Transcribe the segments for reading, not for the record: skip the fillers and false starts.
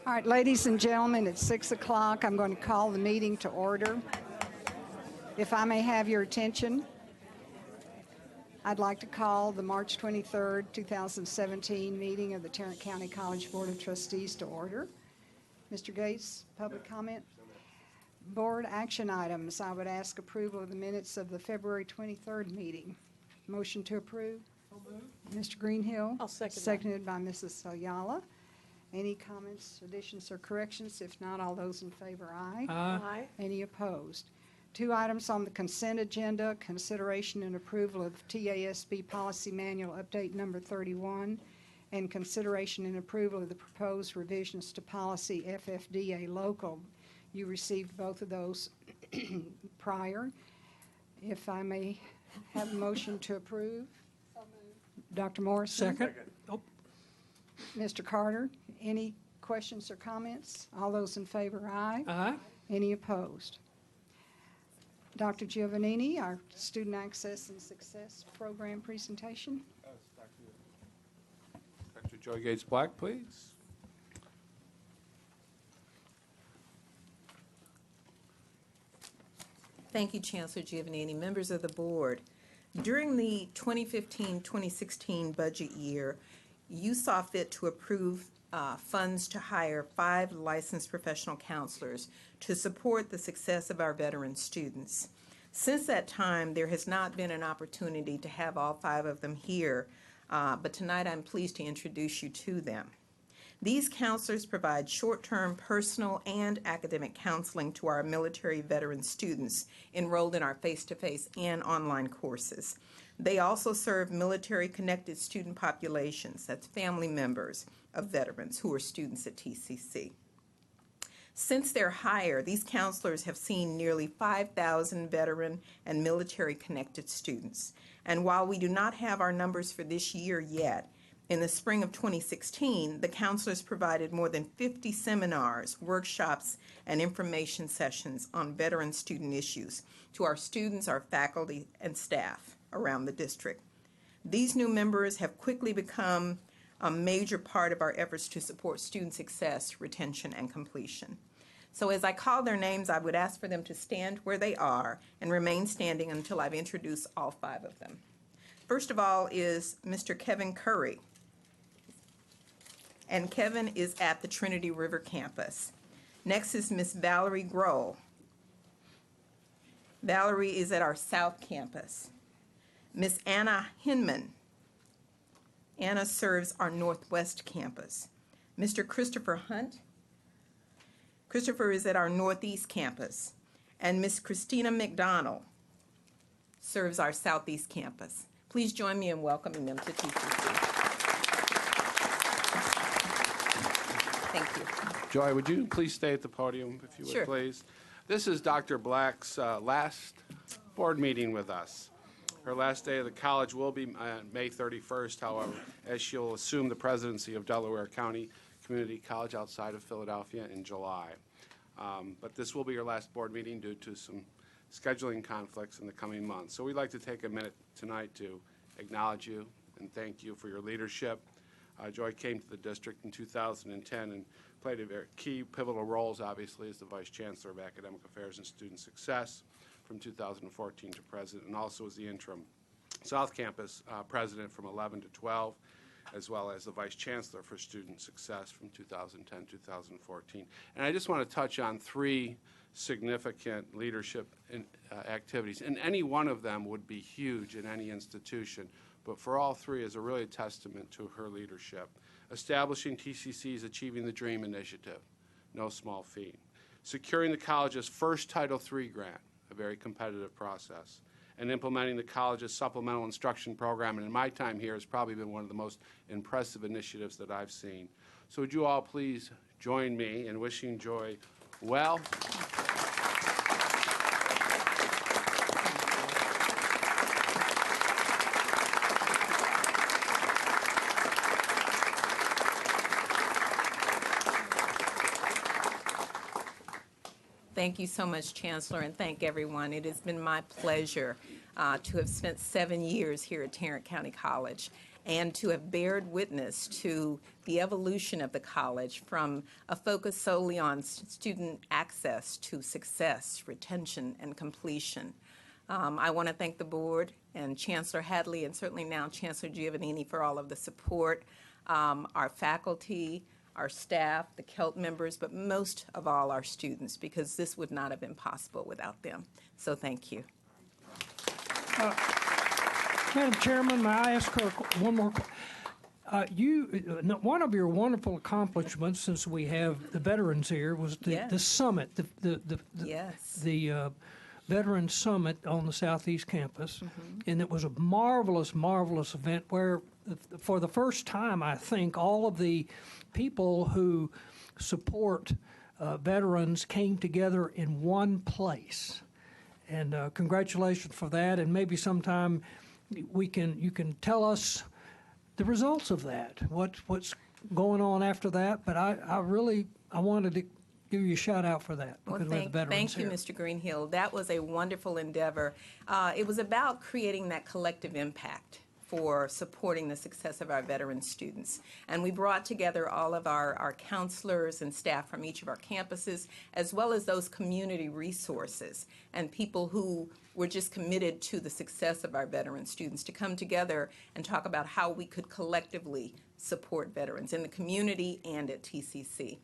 All right, ladies and gentlemen, it's 6 o'clock. I'm going to call the meeting to order. If I may have your attention, I'd like to call the March 23rd, 2017 meeting of the Tarrant County College Board of Trustees to order. Mr. Gates, public comment? Board action items. I would ask approval of the minutes of the February 23rd meeting. Motion to approve? Mr. Greenhill? I'll second that. Seconded by Mrs. Ayala. Any comments, additions, or corrections? If not, all those in favor, aye. Aye. Any opposed? 2 items on the consent agenda, consideration and approval of TASB Policy Manual Update Number 31, and consideration and approval of the proposed revisions to Policy FFDA Local. You received both of those prior. If I may have a motion to approve. Dr. Morrison? Second. Oh. Mr. Carter, any questions or comments? All those in favor, aye. Aye. Any opposed? Dr. Giovannini, our Student Access and Success Program presentation. Dr. Joy Gates Black, please. Thank you, Chancellor Giovannini, members of the board. During the 2015-2016 budget year, you saw fit to approve funds to hire 5 licensed professional counselors to support the success of our veteran students. Since that time, there has not been an opportunity to have all 5 of them here, but tonight I'm pleased to introduce you to them. These counselors provide short-term personal and academic counseling to our military veteran students enrolled in our face-to-face and online courses. They also serve military-connected student populations, that's family members of veterans who are students at TCC. Since their hire, these counselors have seen nearly 5,000 veteran and military-connected students. And while we do not have our numbers for this year yet, in the spring of 2016, the counselors provided more than 50 seminars, workshops, and information sessions on veteran student issues to our students, our faculty, and staff around the district. These new members have quickly become a major part of our efforts to support student success, retention, and completion. So as I call their names, I would ask for them to stand where they are and remain standing until I've introduced all 5 of them. First of all is Mr. Kevin Curry. And Kevin is at the Trinity River campus. Next is Miss Valerie Grohl. Valerie is at our South campus. Miss Anna Hinman. Anna serves our Northwest campus. Mr. Christopher Hunt. Christopher is at our Northeast campus. And Miss Christina McDonald serves our Southeast campus. Please join me in welcoming them to TCC. Thank you. Joy, would you please stay at the podium, if you would, Sure. please? This is Dr. Black's last board meeting with us. Her last day of the college will be May 31st, however, as she'll assume the presidency of Delaware County Community College outside of Philadelphia in July. But this will be your last board meeting due to some scheduling conflicts in the coming months. So we'd like to take a minute tonight to acknowledge you and thank you for your leadership. Joy came to the district in 2010 and played a very key pivotal roles, obviously, as the Vice Chancellor of Academic Affairs and Student Success from 2014 to President, and also as the interim South Campus President from 11 to 12, as well as the Vice Chancellor for Student Success from 2010-2014. And I just want to touch on 3 significant leadership activities, and any one of them would be huge in any institution, but for all 3 is a really testament to her leadership. Establishing TCC's Achieving the Dream initiative, no small feat. Securing the college's first Title III grant, a very competitive process. And implementing the college's supplemental instruction program, and in my time here has probably been one of the most impressive initiatives that I've seen. So would you all please join me in wishing Joy well. Thank you so much, Chancellor, and thank everyone. It has been my pleasure to have spent 7 years here at Tarrant County College. and to have bared witness to the evolution of the college from a focus solely on student access to success, retention, and completion. I want to thank the board and Chancellor Hadley, and certainly now Chancellor Giovannini, for all of the support, our faculty, our staff, the KELT members, but most of all our students, because this would not have been possible without them. So thank you. Madam Chairman, may I ask her one more? One of your wonderful accomplishments, since we have the veterans here, was the summit, the Veterans Summit on the Southeast Campus, and it was a marvelous, marvelous event where, for the first time, I think, all of the people who support veterans came together in one place. And congratulations for that, and maybe sometime you can tell us the results of that, what's going on after that. But I wanted to give you a shout out for that. Well, because we're the veterans thank you, here. Mr. Greenhill. That was a wonderful endeavor. It was about creating that collective impact for supporting the success of our veteran students. And we brought together all of our counselors and staff from each of our campuses, as well as those community resources and people who were just committed to the success of our veteran students to come together and talk about how we could collectively support veterans in the community and at TCC.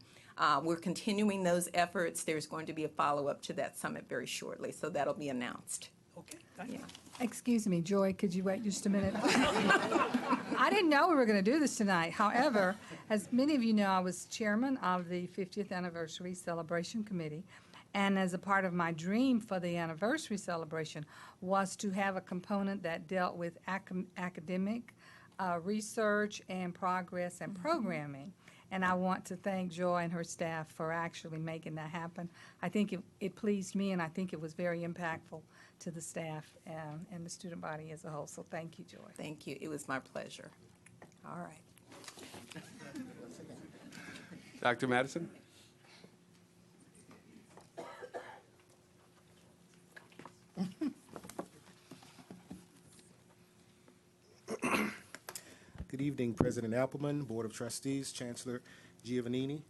We're continuing those efforts. There's going to be a follow-up to that summit very shortly, so that'll be announced. Okay, thank you. Excuse me, Joy, could you wait just a minute? I didn't know we were going to do this tonight. However, as many of you know, I was chairman of the 50th Anniversary Celebration Committee. And as a part of my dream for the anniversary celebration was to have a component that dealt with academic research and progress and programming. And I want to thank Joy and her staff for actually making that happen. I think it pleased me, and I think it was very impactful to the staff and the student body as a whole. So thank you, Joy. Thank you. It was my pleasure. All right. Dr. Madison? Good evening, President Appleman, Board of Trustees, Chancellor Giovannini.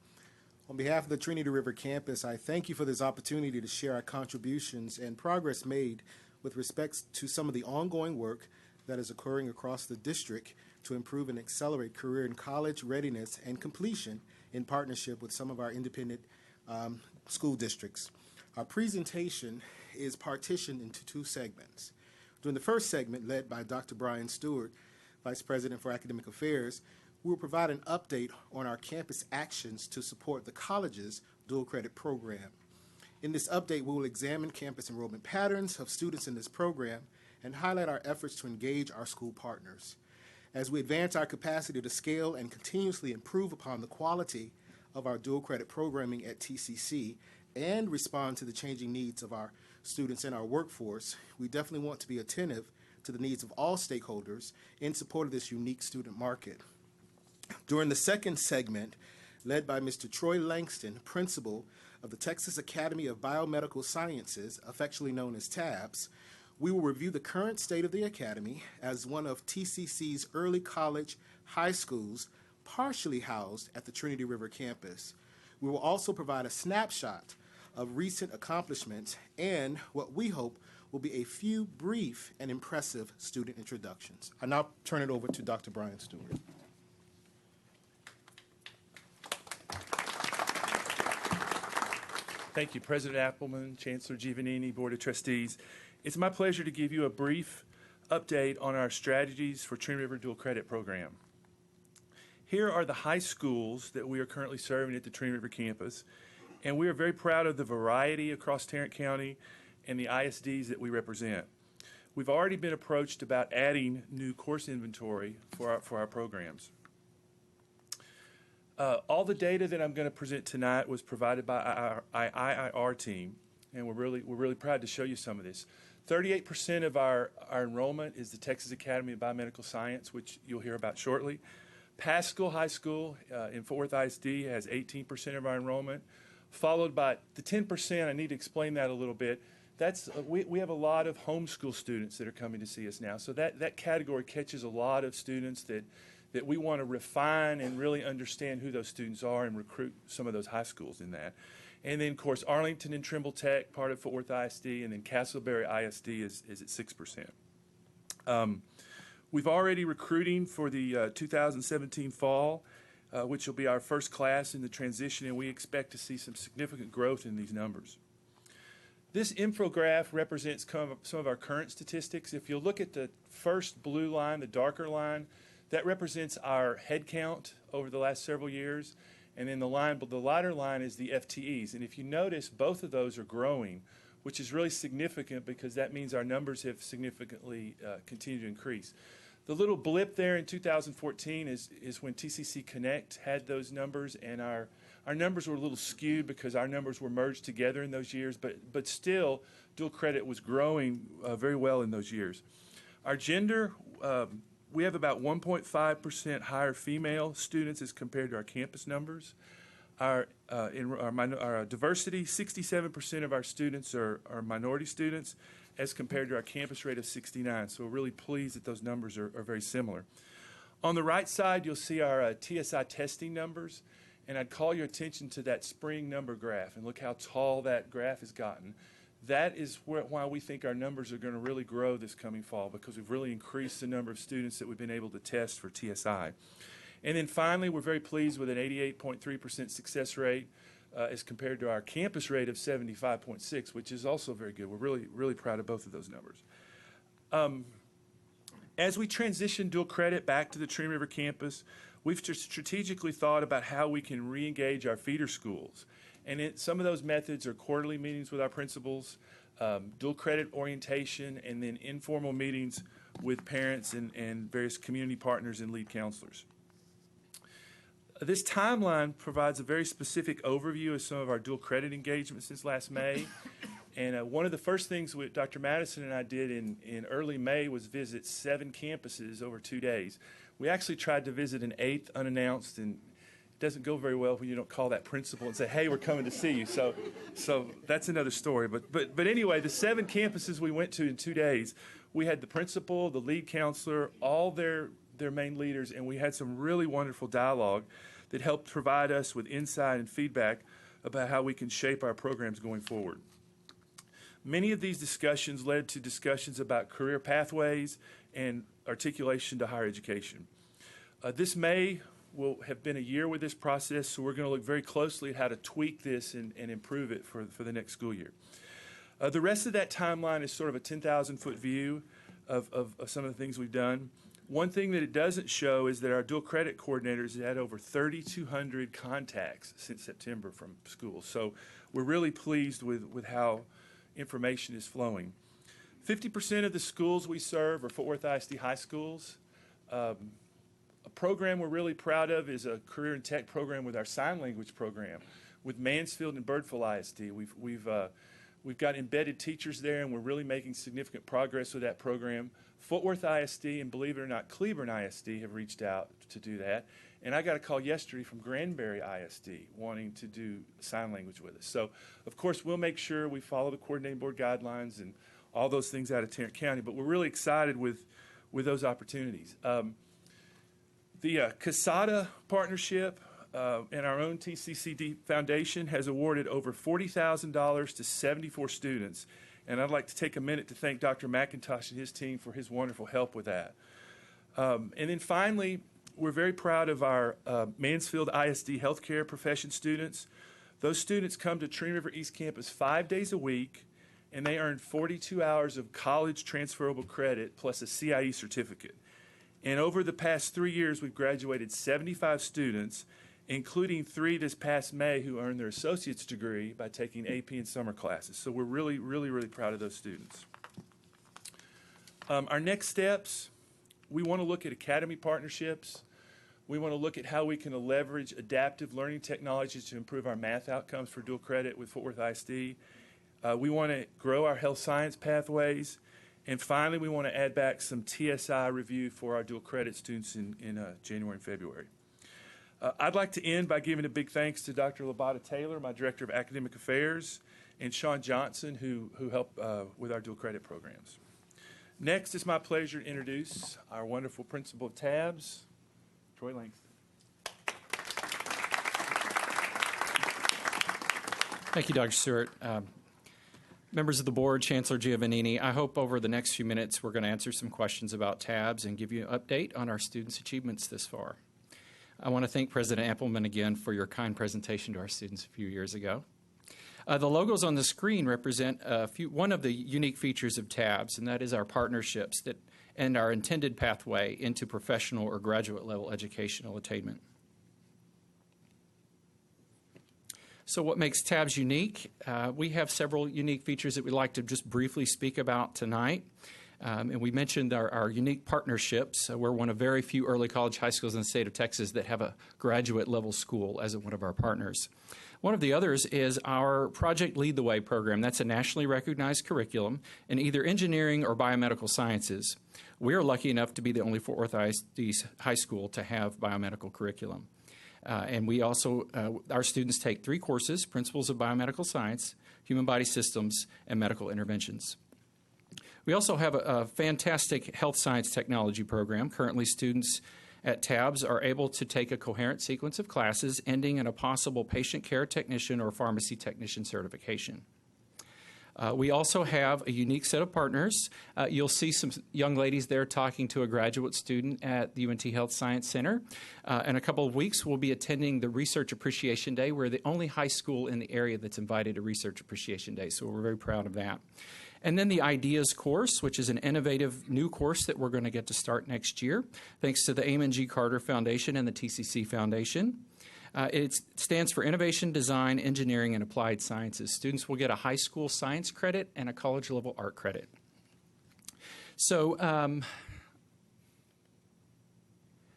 On behalf of the Trinity River Campus, I thank you for this opportunity to share our contributions and progress made with respect to some of the ongoing work that is occurring across the district to improve and accelerate career and college readiness and completion in partnership with some of our independent school districts. Our presentation is partitioned into two segments. During the first segment, led by Dr. Brian Stewart, Vice President for Academic Affairs, we will provide an update on our campus actions to support the college's dual credit program. In this update, we will examine campus enrollment patterns of students in this program and highlight our efforts to engage our school partners. As we advance our capacity to scale and continuously improve upon the quality of our dual credit programming at TCC and respond to the changing needs of our students and our workforce, we definitely want to be attentive to the needs of all stakeholders in support of this unique student market. During the second segment, led by Mr. Troy Langston, principal of the Texas Academy of Biomedical Sciences, affectionately known as TASB, we will review the current state of the Academy as one of TCC's early college high schools partially housed at the Trinity River campus. We will also provide a snapshot of recent accomplishments and what we hope will be a few brief and impressive student introductions. I now turn it over to Dr. Brian Stewart. Thank you, President Appleman, Chancellor Giovannini, Board of Trustees. It's my pleasure to give you a brief update on our strategies for Trinity River Dual Credit Program. Here are the high schools that we are currently serving at the Trinity River campus, and we are very proud of the variety across Tarrant County and the ISDs that we represent. We've already been approached about adding new course inventory for our programs. All the data that I'm going to present tonight was provided by our IIR team, and we're really proud to show you some of this. 38% of our enrollment is the Texas Academy of Biomedical Science, which you'll hear about shortly. Pascal High School in Fort Worth ISD has 18% of our enrollment, followed by the 10%, I need to explain that a little bit. we have a lot of homeschool students that are coming to see us now. So that category catches a lot of students that we want to refine and really understand who those students are and recruit some of those high schools in that. And then, of course, Arlington and Trimble Tech, part of Fort Worth ISD, and then Castleberry ISD is at 6%. We've already recruiting for the 2017 fall, which will be our first class in the transition, and we expect to see some significant growth in these numbers. This infograph represents some of our current statistics. If you look at the first blue line, the darker line, that represents our head count over the last several years. And then the lighter line is the FTEs. And if you notice, both of those are growing, which is really significant because that means our numbers have significantly continued to increase. The little blip there in 2014 is when TCC Connect had those numbers, and our numbers were a little skewed because our numbers were merged together in those years, but still, dual credit was growing very well in those years. Our gender, we have about 1.5% higher female students as compared to our campus numbers. Our diversity, 67% of our students are minority students as compared to our campus rate of 69. So we're really pleased that those numbers are very similar. On the right side, you'll see our TSI testing numbers. And I'd call your attention to that spring number graph and look how tall that graph has gotten. That is why we think our numbers are going to really grow this coming fall, because we've really increased the number of students that we've been able to test for TSI. And then finally, we're very pleased with an 88.3% success rate as compared to our campus rate of 75.6, which is also very good. We're really, really proud of both of those numbers. As we transition dual credit back to the Trinity River campus, we've strategically thought about how we can re-engage our feeder schools. And some of those methods are quarterly meetings with our principals, dual credit orientation, and then informal meetings with parents and various community partners and lead counselors. This timeline provides a very specific overview of some of our dual credit engagements since last May. And one of the first things Dr. Madison and I did in early May was visit 7 campuses over 2 days. We actually tried to visit an 8th unannounced, and it doesn't go very well when you don't call that principal and say, hey, we're coming to see you. So that's another story. But anyway, the 7 campuses we went to in 2 days, we had the principal, the lead counselor, all their main leaders, and we had some really wonderful dialogue that helped provide us with insight and feedback about how we can shape our programs going forward. Many of these discussions led to discussions about career pathways and articulation to higher education. This May will have been a year with this process, so we're going to look very closely at how to tweak this and improve it for the next school year. The rest of that timeline is sort of a 10,000-foot view of some of the things we've done. One thing that it doesn't show is that our dual credit coordinators have had over 3,200 contacts since September from schools. So we're really pleased with how information is flowing. 50% of the schools we serve are Fort Worth ISD high schools. A program we're really proud of is a career and tech program with our sign language program with Mansfield and Birdville ISD. We've got embedded teachers there, and we're really making significant progress with that program. Fort Worth ISD and, believe it or not, Cleburne ISD have reached out to do that. And I got a call yesterday from Granbury ISD wanting to do sign language with us. So, of course, we'll make sure we follow the coordinating board guidelines and all those things out of Tarrant County, but we're really excited with those opportunities. The CASADA partnership and our own TCCD Foundation has awarded over $40,000 to 74 students. And I'd like to take a minute to thank Dr. McIntosh and his team for his wonderful help with that. And then finally, we're very proud of our Mansfield ISD healthcare profession students. Those students come to Trinity River East Campus 5 days a week, and they earn 42 hours of college transferable credit plus a CIE certificate. And over the past 3 years, we've graduated 75 students, including 3 this past May who earned their associate's degree by taking AP and summer classes. So we're really, really, really proud of those students. Our next steps, we want to look at academy partnerships. We want to look at how we can leverage adaptive learning technologies to improve our math outcomes for dual credit with Fort Worth ISD. We want to grow our health science pathways. And finally, we want to add back some TSI review for our dual credit students in January and February. I'd like to end by giving a big thanks to Dr. Labata Taylor, my Director of Academic Affairs, and Sean Johnson, who help with our dual credit programs. Next, it's my pleasure to introduce our wonderful principal of TABS, Troy Langston. Thank you, Dr. Stewart. Members of the board, Chancellor Giovannini, I hope over the next few minutes we're going to answer some questions about TABS and give you an update on our students' achievements this far. I want to thank President Appleman again for your kind presentation to our students a few years ago. The logos on the screen represent one of the unique features of TABS, and that is our partnerships and our intended pathway into professional or graduate level educational attainment. So what makes TABS unique? We have several unique features that we'd like to just briefly speak about tonight. And we mentioned our unique partnerships. We're one of very few early college high schools in the state of Texas that have a graduate level school as one of our partners. One of the others is our Project Lead the Way program. That's a nationally recognized curriculum in either engineering or biomedical sciences. We're lucky enough to be the only Fort Worth ISD high school to have biomedical curriculum. And we also, our students take 3 courses: Principles of Biomedical Science, Human Body Systems, and Medical Interventions. We also have a fantastic health science technology program. Currently, students at TABS are able to take a coherent sequence of classes ending in a possible patient care technician or pharmacy technician certification. We also have a unique set of partners. You'll see some young ladies there talking to a graduate student at the UNT Health Science Center. In a couple of weeks, we'll be attending the Research Appreciation Day. We're the only high school in the area that's invited to Research Appreciation Day, so we're very proud of that. And then the Ideas course, which is an innovative new course that we're going to get to start next year, thanks to the Amon G. Carter Foundation and the TCC Foundation. It stands for Innovation, Design, Engineering, and Applied Sciences. Students will get a high school science credit and a college-level art credit. So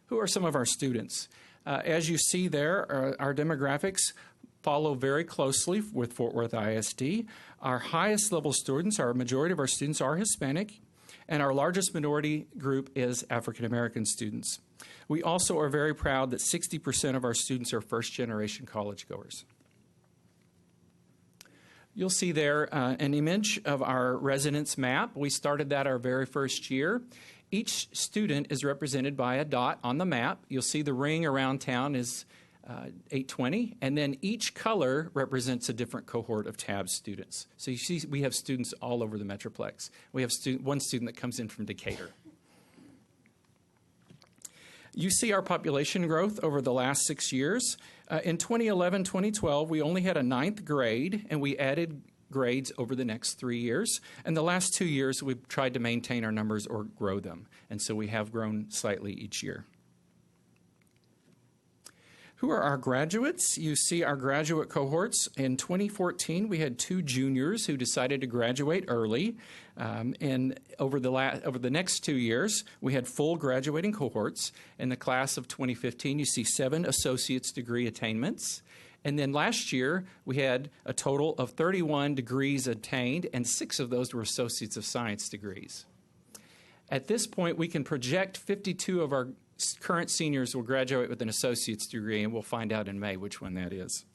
who are some of our students? As you see there, our demographics follow very closely with Fort Worth ISD. Our highest level students, our majority of our students are Hispanic, and our largest minority group is African American students. We also are very proud that 60% of our students are first-generation college goers. You'll see there an image of our residence map. We started that our very first year. Each student is represented by a dot on the map. You'll see the ring around town is 820, and then each color represents a different cohort of TABS students. So you see we have students all over the Metroplex. We have one student that comes in from Decatur. You see our population growth over the last 6 years. In 2011-2012, we only had a 9th grade, and we added grades over the next 3 years. And the last 2 years, we've tried to maintain our numbers or grow them. And so we have grown slightly each year. Who are our graduates? You see our graduate cohorts. In 2014, we had 2 juniors who decided to graduate early. And over the next 2 years, we had full graduating cohorts. In the class of 2015, you see 7 associate's degree attainments. And then last year, we had a total of 31 degrees attained, and 6 of those were associates of science degrees. At this point, we can project 52 of our current seniors will graduate with an associate's degree, and we'll find out in May which one that is.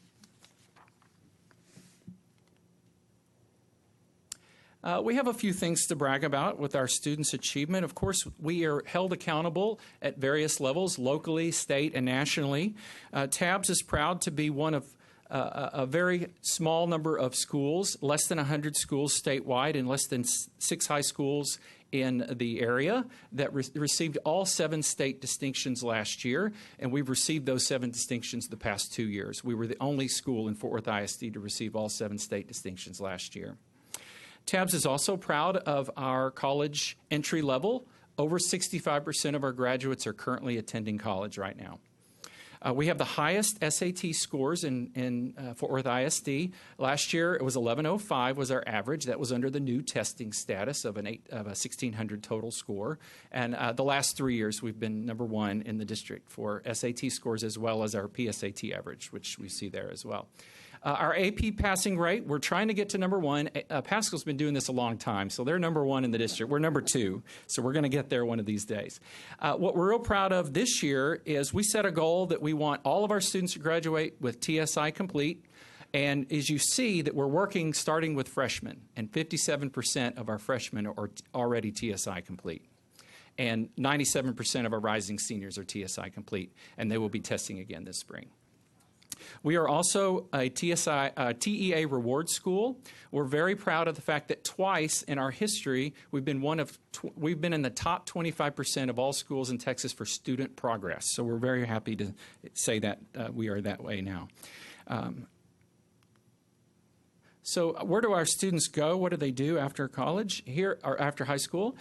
We have a few things to brag about with our students' achievement. Of course, we are held accountable at various levels, locally, state, and nationally. TABS is proud to be one of a very small number of schools, less than 100 schools statewide and less than 6 high schools in the area that received all 7 state distinctions last year, and we've received those 7 distinctions the past 2 years. We were the only school in Fort Worth ISD to receive all 7 state distinctions last year. TABS is also proud of our college entry level. Over 65% of our graduates are currently attending college right now. We have the highest SAT scores in Fort Worth ISD. Last year, it was 1105 was our average. That was under the new testing status of a 1,600 total score. And the last 3 years, we've been number 1 in the district for SAT scores as well as our PSAT average, which we see there as well. Our AP passing rate, we're trying to get to number 1. Pascal's been doing this a long time, so they're number 1 in the district. We're number 2, so we're going to get there one of these days. What we're real proud of this year is we set a goal that we want all of our students to graduate with TSI complete And as you see that we're working starting with freshmen, and 57% of our freshmen are already TSI complete. And 97% of our rising seniors are TSI complete, and they will be testing again this spring. We are also a TEA reward school. We're very proud of the fact that twice in our history we've been in the top 25% of all schools in Texas for student progress. So we're very happy to say that we are that way now. So where do our students go? What do they do after college here or after high school?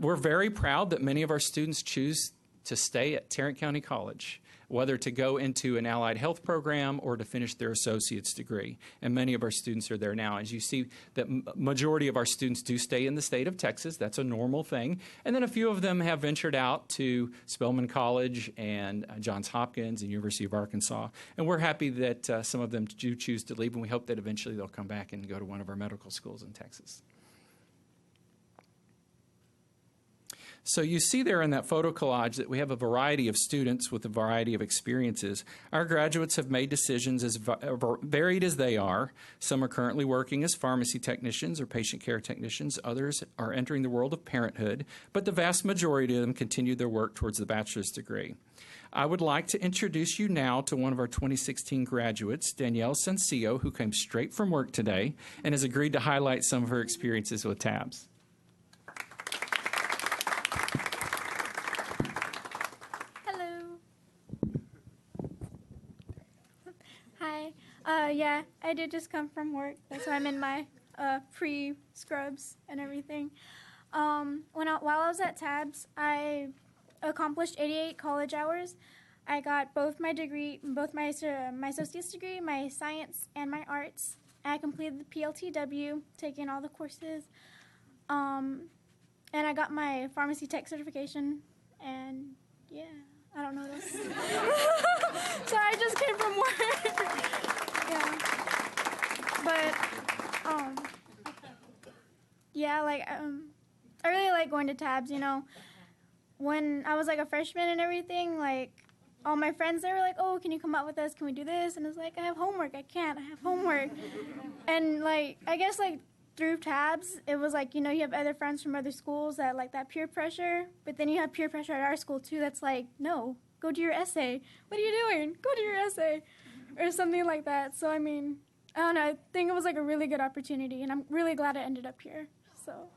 We're very proud that many of our students choose to stay at Tarrant County College, whether to go into an allied health program or to finish their associate's degree. And many of our students are there now. As you see, the majority of our students do stay in the state of Texas. That's a normal thing. And then a few of them have ventured out to Spelman College and Johns Hopkins and University of Arkansas. And we're happy that some of them do choose to leave, and we hope that eventually they'll come back and go to one of our medical schools in Texas. So you see there in that photo collage that we have a variety of students with a variety of experiences. Our graduates have made decisions as varied as they are. Some are currently working as pharmacy technicians or patient care technicians. Others are entering the world of parenthood, but the vast majority of them continue their work towards the bachelor's degree. I would like to introduce you now to one of our 2016 graduates, Danielle Sencillo, who came straight from work today and has agreed to highlight some of her experiences with TASB. Yeah, I did just come from work. That's why I'm in my pre-scrubs and everything. While I was at TASB, I accomplished 88 college hours. I got both my associate's degree, my science, and my arts. I completed the PLTW, taking all the courses. And I got my pharmacy tech certification. And yeah, I don't know what else. So I just came from work. Yeah, but yeah, I really like going to TASB. You know, when I was like a freshman and everything, like all my friends, they were like, "Oh, can you come out with us? Can we do this?" And it's like, "I have homework. I can't. I have homework." And like, I guess like through TASB, it was like, you know, you have other friends from other schools that like that peer pressure, but then you have peer pressure at our school too. That's like, no, go do your essay. What are you doing? Go do your essay. Or something like that. So, I mean, I don't know. I think it was like a really good opportunity, and I'm really glad I ended up here. So.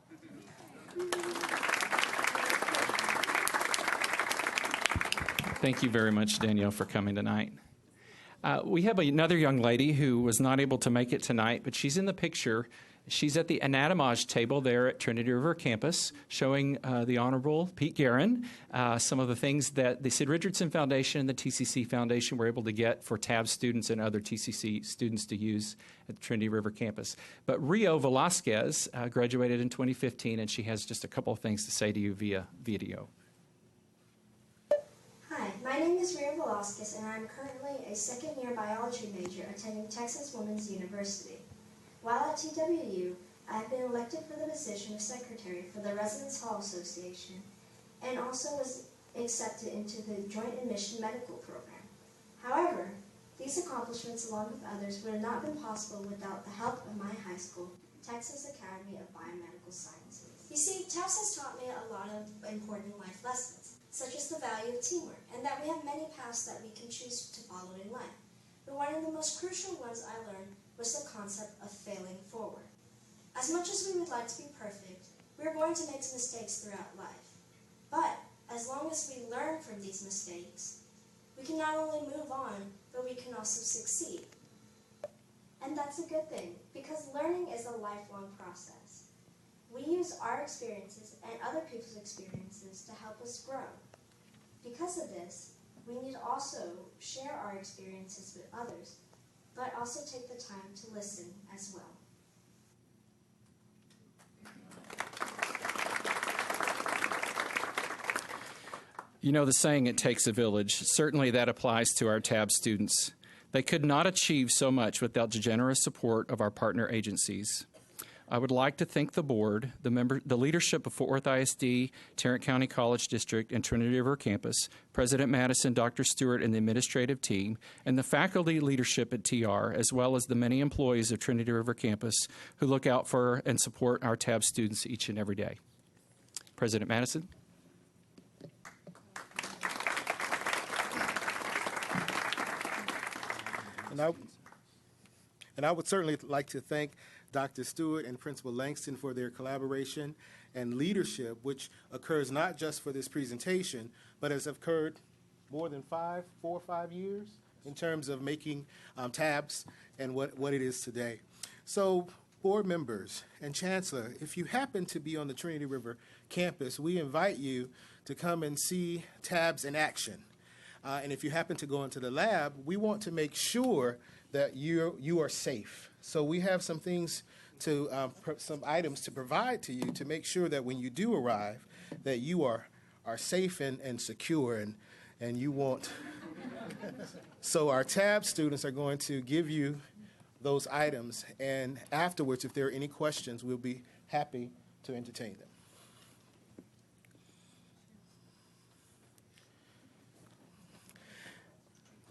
Thank you very much, Danielle, for coming tonight. We have another young lady who was not able to make it tonight, but she's in the picture. She's at the anatomage table there at Trinity River campus, showing the Honorable Pete Guerin some of the things that the Sid Richardson Foundation and the TCC Foundation were able to get for TASB students and other TCC students to use at the Trinity River campus. But Rio Velasquez graduated in 2015, and she has just a couple of things to say to you via video. Hi, my name is Rio Velasquez, and I'm currently a second-year biology major attending Texas Women's University. While at TWU, I have been elected for the position of secretary for the Residence Hall Association and also was accepted into the Joint Admission Medical Program. However, these accomplishments, along with others, would have not been possible without the help of my high school, Texas Academy of Biomedical Sciences. You see, TASB has taught me a lot of important life lessons, such as the value of teamwork, and that we have many paths that we can choose to follow in life. But one of the most crucial ones I learned was the concept of failing forward. As much as we would like to be perfect, we are going to make mistakes throughout life. But as long as we learn from these mistakes, we can not only move on, but we can also succeed. And that's a good thing, because learning is a lifelong process. We use our experiences and other people's experiences to help us grow. Because of this, we need to also share our experiences with others, but also take the time to listen as well. You know the saying, it takes a village. Certainly that applies to our TASB students. They could not achieve so much without the generous support of our partner agencies. I would like to thank the board, the leadership of Fort Worth ISD, Tarrant County College District, and Trinity River Campus, President Madison, Dr. Stewart, and the administrative team, and the faculty leadership at TR, as well as the many employees of Trinity River Campus who look out for and support our TAB students each and every day. President Madison. And I would certainly like to thank Dr. Stewart and Principal Langston for their collaboration and leadership, which occurs not just for this presentation, but has occurred more than 4 or 5 years in terms of making tabs and what it is today. So, board members and Chancellor, if you happen to be on the Trinity River campus, we invite you to come and see tabs in action. And if you happen to go into the lab, we want to make sure that you are safe. So we have some things to, some items to provide to you to make sure that when you do arrive, that you are safe and secure, and you won't. So our TAB students are going to give you those items, and afterwards, if there are any questions, we'll be happy to entertain them.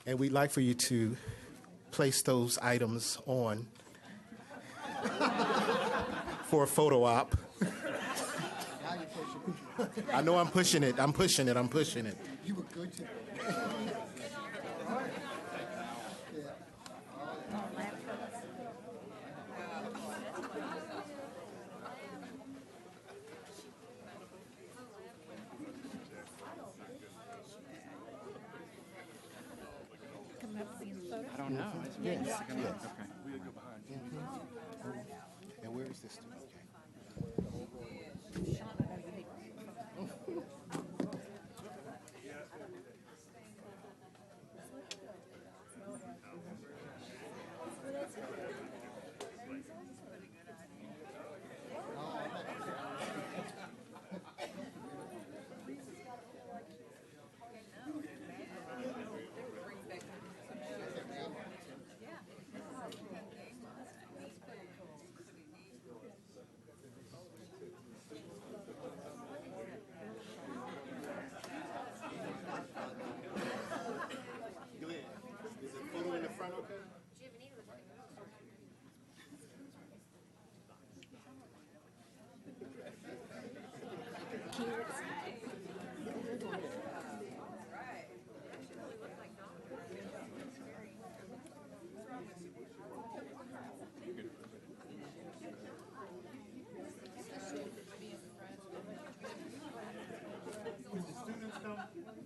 And we'd like for you to place those items on for a photo op. I know I'm pushing it. I'm pushing it. I'm pushing it. You were good today. I don't know. Yes. Yes. Okay. We'll go behind. And where is this student?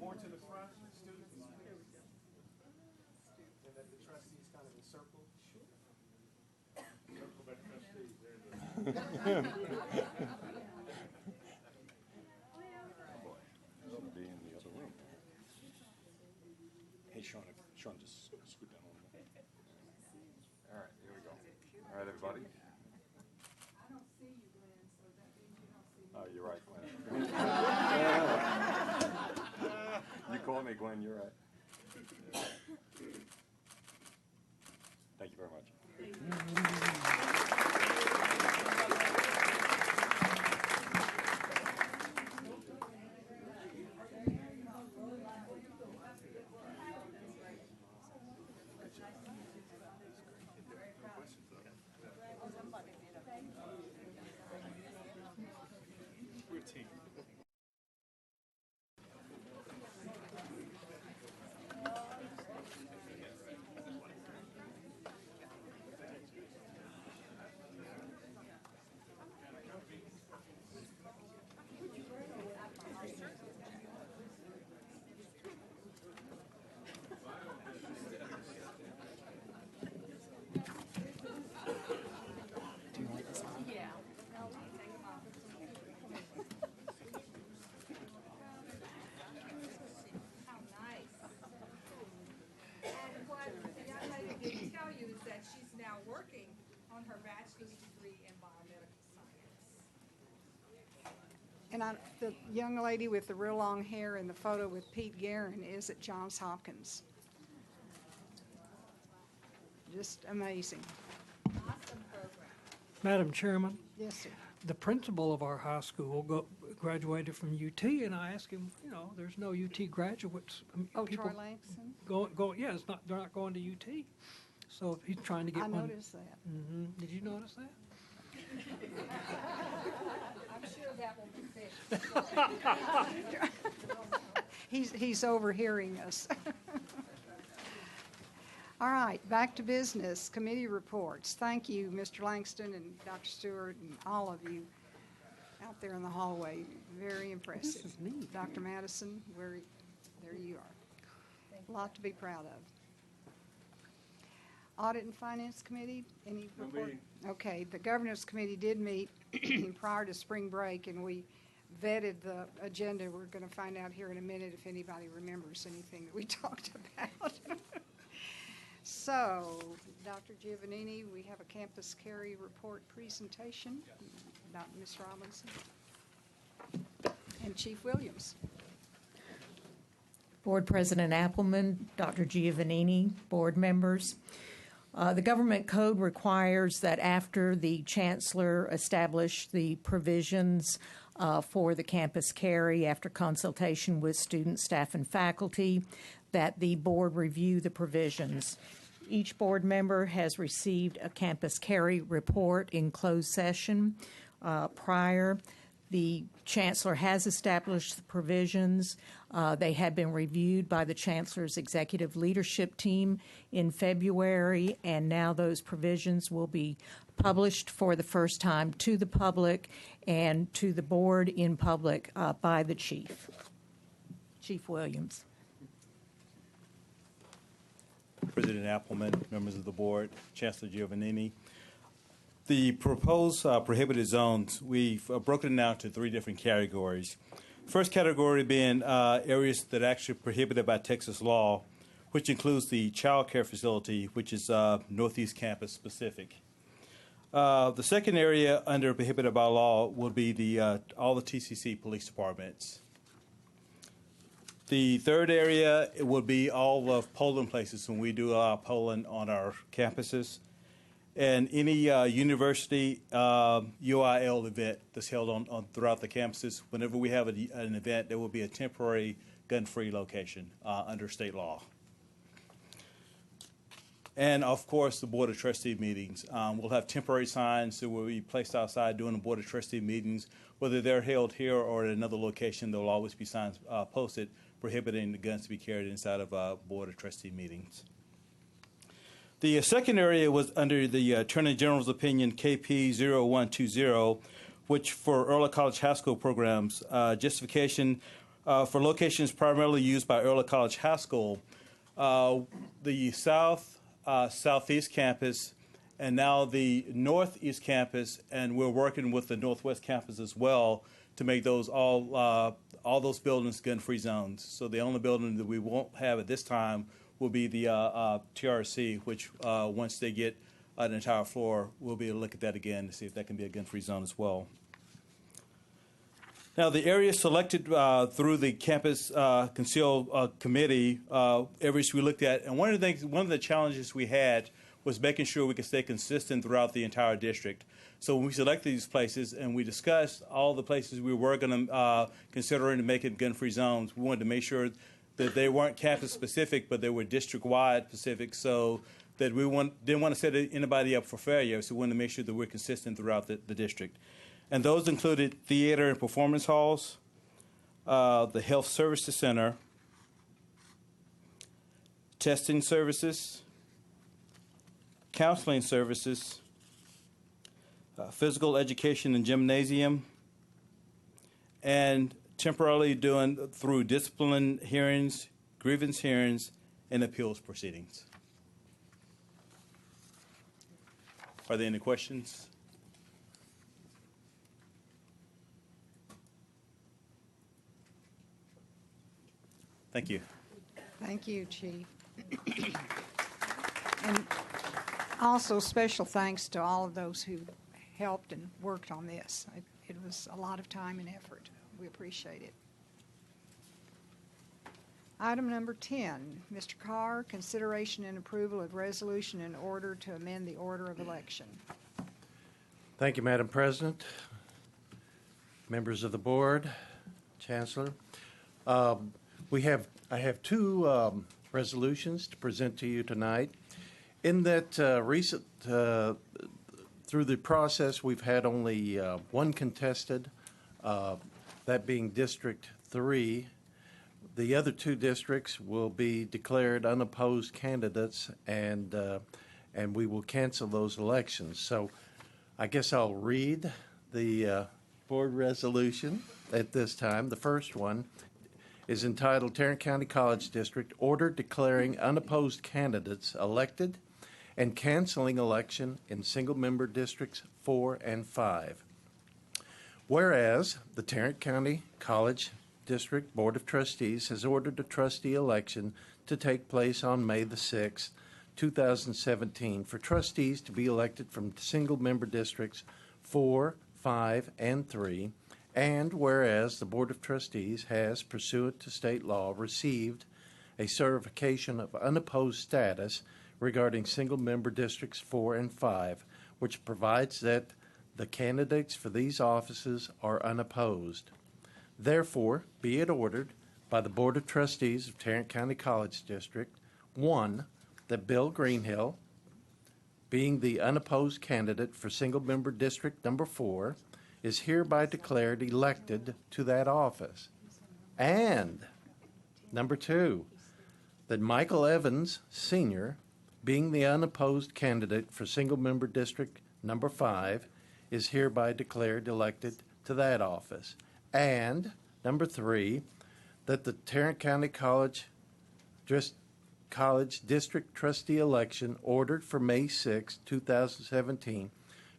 More to the front, students, and that the trustees kind of encircle. Circle by trustees. Be in the other room. Hey, Sean, just scoot down a little bit. All right, here we go. All right, everybody. I don't see you, Glenn, so that means you don't see me. Oh, you're right, Glenn. You call me, Glenn, you're right. Thank you very much. She's now working on her bachelor's degree in biomedical science. And the young lady with the real long hair in the photo with Pete Guerin is at Johns Hopkins. Just amazing. Awesome program. Madam Chairman, Yes, sir. the principal of our high school graduated from UT, and I asked him, there's no UT graduates. Oh, People Troy Langston? yeah, they're not going to UT. So he's trying to get I one. noticed that. Did you notice that? I'm sure that will be fixed. He's overhearing us. All right, back to business, committee reports. Thank you, Mr. Langston and Dr. Stewart and all of you out there in the hallway. Very impressive. This is neat. Dr. Madison, there you are. A lot to be proud of. Audit and Finance Committee, any report? Okay, the Governance Committee did meet prior to spring break, and we vetted the agenda. We're going to find out here in a minute if anybody remembers anything that we talked about. So, Dr. Giovannini, we have a campus carry report presentation. Ms. Robinson and Chief Williams. Board President Appleman, Dr. Giovannini, board members. The government code requires that after the chancellor establish the provisions for the campus carry after consultation with students, staff, and faculty, that the board review the provisions. Each board member has received a campus carry report in closed session prior. The chancellor has established the provisions. They had been reviewed by the chancellor's executive leadership team in February, and now those provisions will be published for the first time to the public and to the board in public by the chief. Chief Williams. President Appleman, members of the board, Chancellor Giovannini. The proposed prohibited zones, we've broken it down to 3 different categories. First category being areas that are actually prohibited by Texas law, which includes the child care facility, which is Northeast Campus specific. The second area under prohibited by law will be all the TCC police departments. The third area would be all of polling places when we do polling on our campuses. And any university UIL event that's held on throughout the campuses, whenever we have an event, there will be a temporary gun-free location under state law. And, of course, the Board of Trustee meetings. We'll have temporary signs that will be placed outside during the Board of Trustee meetings. Whether they're held here or at another location, there will always be signs posted prohibiting the guns to be carried inside of Board of Trustee meetings. The second area was under the Attorney General's opinion KP 0120, which for early college high school programs, justification for locations primarily used by early college high school, the southeast campus, and now the northeast campus, and we're working with the northwest campus as well to make those all those buildings gun-free zones. So the only building that we won't have at this time will be the TRC, which once they get an entire floor, we'll be able to look at that again to see if that can be a gun-free zone as well. Now, the area selected through the campus conceal committee areas we looked at, and one of the challenges we had was making sure we could stay consistent throughout the entire district. So when we selected these places and we discussed all the places we were going to consider to make it gun-free zones, we wanted to make sure that they weren't campus-specific, but they were district-wide specific, so that we didn't want to set anybody up for failure, so we wanted to make sure that we're consistent throughout the district. And those included theater and performance halls, the health services center, testing services, counseling services, physical education and gymnasium, and temporarily doing through discipline hearings, grievance hearings, and appeals proceedings. Are there any questions? Thank you. Thank you, Chief. And also special thanks to all of those who helped and worked on this. It was a lot of time and effort. We appreciate it. Item number 10, Mr. Carr, consideration and approval of resolution in order to amend the order of election. Thank you, Madam President, members of the board, Chancellor. I have two resolutions to present to you tonight. In that through the process, we've had only one contested, that being District 3. The other two districts will be declared unopposed candidates, and we will cancel those elections. So I guess I'll read the board resolution at this time. The first one is entitled Tarrant County College District Order Declaring Unopposed Candidates Elected and Canceling Election in Single-Member Districts 4 and 5. Whereas the Tarrant County College District Board of Trustees has ordered a trustee election to take place on May the 6th, 2017 for trustees to be elected from single-member districts 4, 5, and 3, and whereas the Board of Trustees has, pursuant to state law, received a certification of unopposed status regarding single-member districts 4 and 5, which provides that the candidates for these offices are unopposed. Therefore, be it ordered by the Board of Trustees of Tarrant County College District, 1, that Bill Greenhill, being the unopposed candidate for single-member district number 4, is hereby declared elected to that office. And number 2, that Michael Evans, Sr., being the unopposed candidate for single-member district number 5, is hereby declared elected to that office. And number 3, that the Tarrant County College District Trustee election ordered for May 6, 2017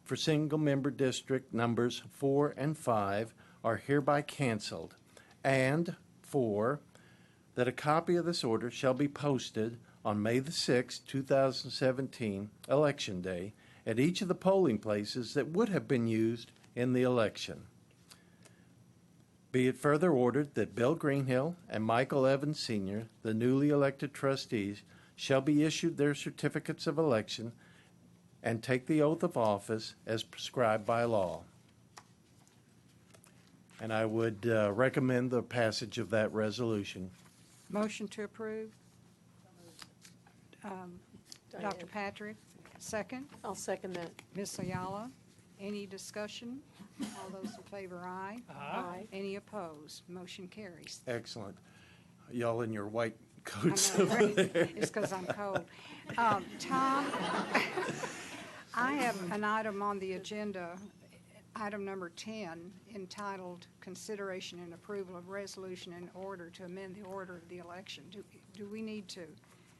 for single-member district numbers 4 and 5 are hereby canceled. And 4, that a copy of this order shall be posted on May the 6, 2017, Election Day, at each of the polling places that would have been used in the election. Be it further ordered that Bill Greenhill and Michael Evans Sr., the newly elected trustees, shall be issued their certificates of election and take the oath of office as prescribed by law. And I would recommend the passage of that resolution. Motion to approve. Dr. Patrick, second. I'll second that. Ms. Ayala, any discussion? All those in favor, aye. Aye. Any opposed? Motion carries. Excellent. Y'all in your white coats. I know, right? It's because I'm cold. Tom, I have an item on the agenda, item number 10, entitled Consideration and Approval of Resolution in Order to Amend the Order of the Election. Do we need to?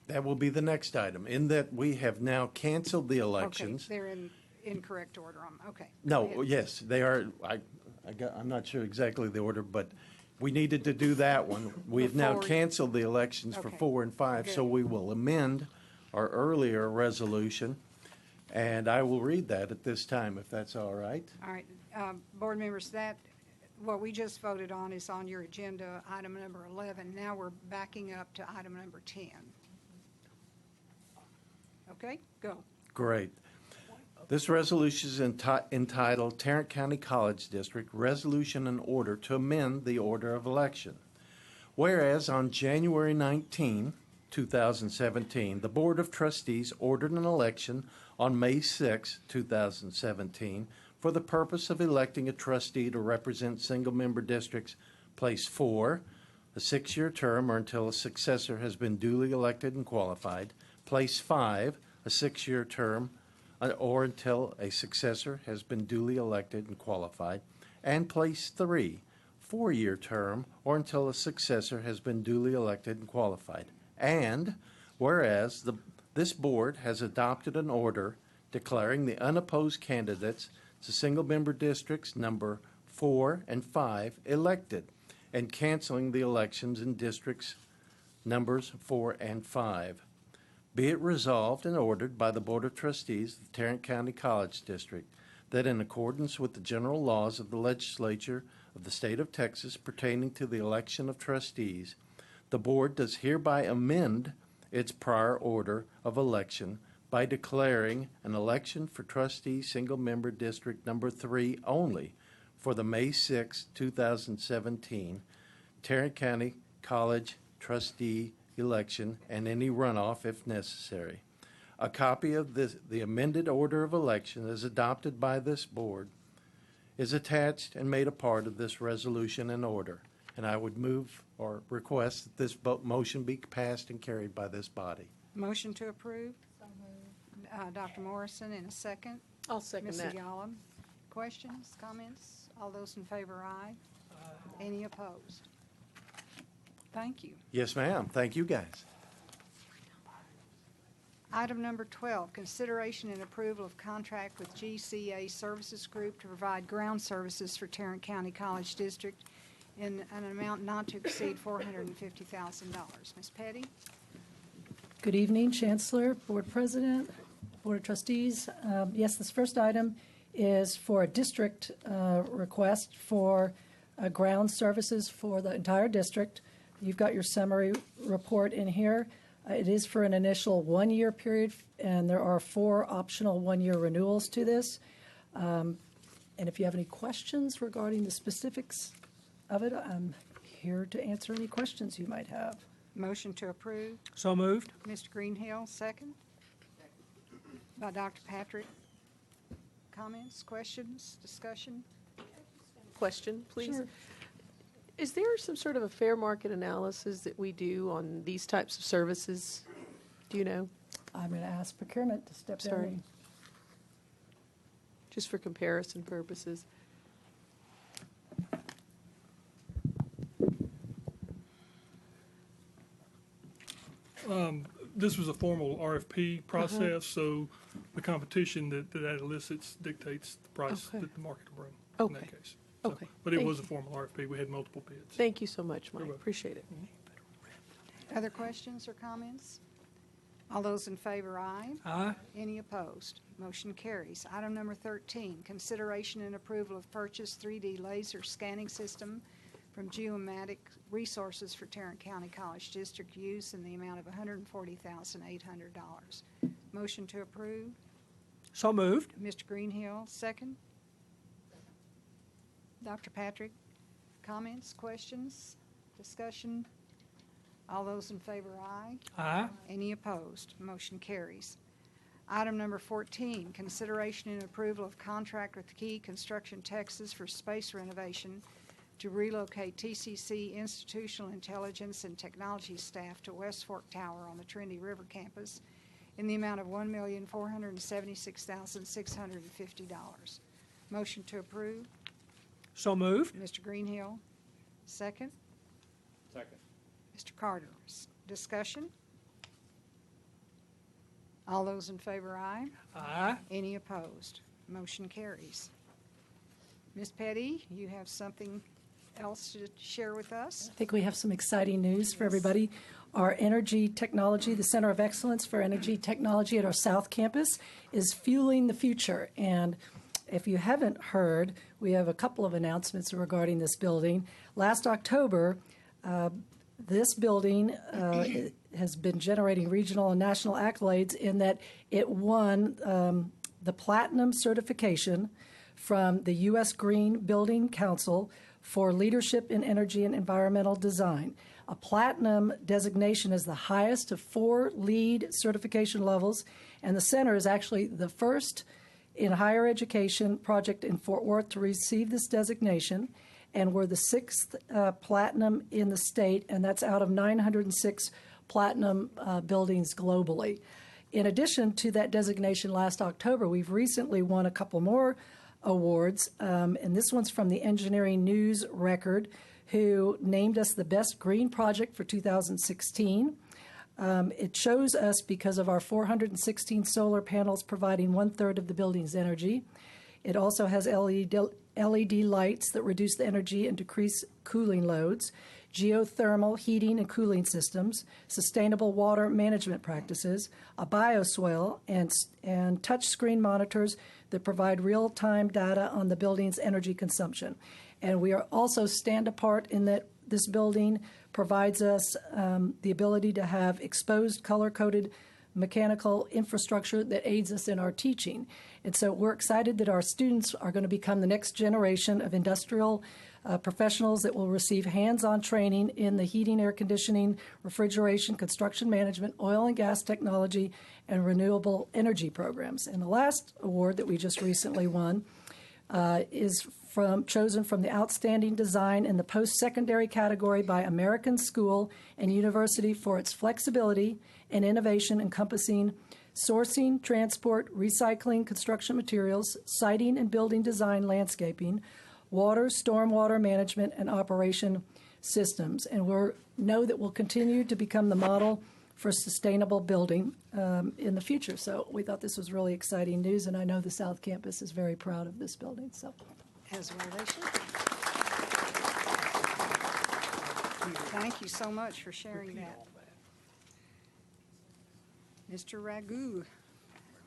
That will be the next item, in that we have now canceled the elections. Okay, they're in incorrect order. Okay. No, yes, they are. I'm not sure exactly the order, but we needed to do that one. We have now canceled the elections for 4 and 5, so we will amend our earlier resolution, and I will read that at this time, if that's all right. All right. Board members, what we just voted on is on your agenda, item number 11. Now we're backing up to item number 10. Okay, go. Great. This resolution is entitled Tarrant County College District Resolution and Order to Amend the Order of Election. Whereas on January 19, 2017, the Board of Trustees ordered an election on May 6, 2017 for the purpose of electing a trustee to represent single-member districts Place 4, a 6-year term or until a successor has been duly elected and qualified, Place 5, a 6-year term or until a successor has been duly elected and qualified, and Place 3, 4-year term or until a successor has been duly elected and qualified. And whereas this board has adopted an order declaring the unopposed candidates to single-member districts number 4 and 5 elected and canceling the elections in districts numbers 4 and 5. Be it resolved and ordered by the Board of Trustees of the Tarrant County College District that in accordance with the general laws of the legislature of the state of Texas pertaining to the election of trustees, the board does hereby amend its prior order of election by declaring an election for trustee single-member district number 3 only for the May 6, 2017 Tarrant County College trustee election and any runoff if necessary. A copy of the amended order of election as adopted by this board is attached and made a part of this resolution and order. And I would move or request that this motion be passed and carried by this body. Motion to approve. Dr. Morrison in a second. I'll second Ms. that. Ayala. Questions, comments? All those in favor, aye. Any opposed? Thank you. Yes, ma'am. Thank you, guys. Item number 12, consideration and approval of contract with GCA Services Group to provide ground services for Tarrant County College District in an amount not to exceed $450,000. Ms. Petty? Good evening, Chancellor, Board President, Board of Trustees. Yes, this first item is for a district request for ground services for the entire district. You've got your summary report in here. It is for an initial one-year period, and there are 4 optional one-year renewals to this. And if you have any questions regarding the specifics of it, I'm here to answer any questions you might have. Motion to approve. So moved. Mr. Greenhill, second. By Dr. Patrick. Comments, questions, discussion? Question, please. Sure. Is there some sort of a fair market analysis that we do on these types of services? Do you know? I'm going to ask procurement to step Sorry. in. Just for comparison purposes. This was a formal RFP process, so the competition that elicits dictates the price that the market will bring in that case. So, Okay. But it Thank was a you. formal RFP. We had multiple bids. Thank you so much, Mike. Appreciate it. Other questions or comments? All those in favor, aye. Aye. Any opposed? Motion carries. Item number 13, consideration and approval of purchase 3D laser scanning system from Geomatic Resources for Tarrant County College District use in the amount of $140,800. Motion to approve. So moved. Mr. Greenhill, second. Dr. Patrick, comments, questions, discussion? All those in favor, aye. Aye. Any opposed? Motion carries. Item number 14, consideration and approval of contract with Key Construction Texas for space renovation to relocate TCC institutional intelligence and technology staff to West Fork Tower on the Trinity River campus in the amount of $1,476,650. Motion to approve. So moved. Mr. Greenhill, second. Second. Mr. Carter, discussion? All those in favor, aye. Aye. Any opposed? Motion carries. Ms. Petty, you have something else to share with us? I think we have some exciting news for everybody. Our energy technology, the Center of Excellence for Energy Technology at our South Campus, is fueling the future. And if you haven't heard, we have a couple of announcements regarding this building. Last October, this building has been generating regional and national accolades in that it won the Platinum certification from the U.S. Green Building Council for leadership in energy and environmental design. A Platinum designation is the highest of 4 LEED certification levels, and the center is actually the first in higher education project in Fort Worth to receive this designation, and we're the 6th Platinum in the state, and that's out of 906 Platinum buildings globally. In addition to that designation last October, we've recently won a couple more awards, and this one's from the Engineering News Record, who named us the best green project for 2016. It shows us because of our 416 solar panels providing 1/3 of the building's energy. It also has LED lights that reduce the energy and decrease cooling loads, geothermal heating and cooling systems, sustainable water management practices, a bioswale, and touch screen monitors that provide real-time data on the building's energy consumption. And we are also stand apart in that this building provides us the ability to have exposed color-coded mechanical infrastructure that aids us in our teaching. And so we're excited that our students are going to become the next generation of industrial professionals that will receive hands-on training in the heating, air conditioning, refrigeration, construction management, oil and gas technology, and renewable energy programs. And the last award that we just recently won is chosen from the Outstanding Design in the Post-Secondary category by American School and University for its flexibility and innovation encompassing sourcing, transport, recycling, construction materials, siting and building design, landscaping, water, stormwater management, and operation systems. And we know that we'll continue to become the model for sustainable building in the future. So we thought this was really exciting news, and I know the South Campus is very proud of this building. So. As well they should. Thank you so much for sharing that. Mr. Ragu,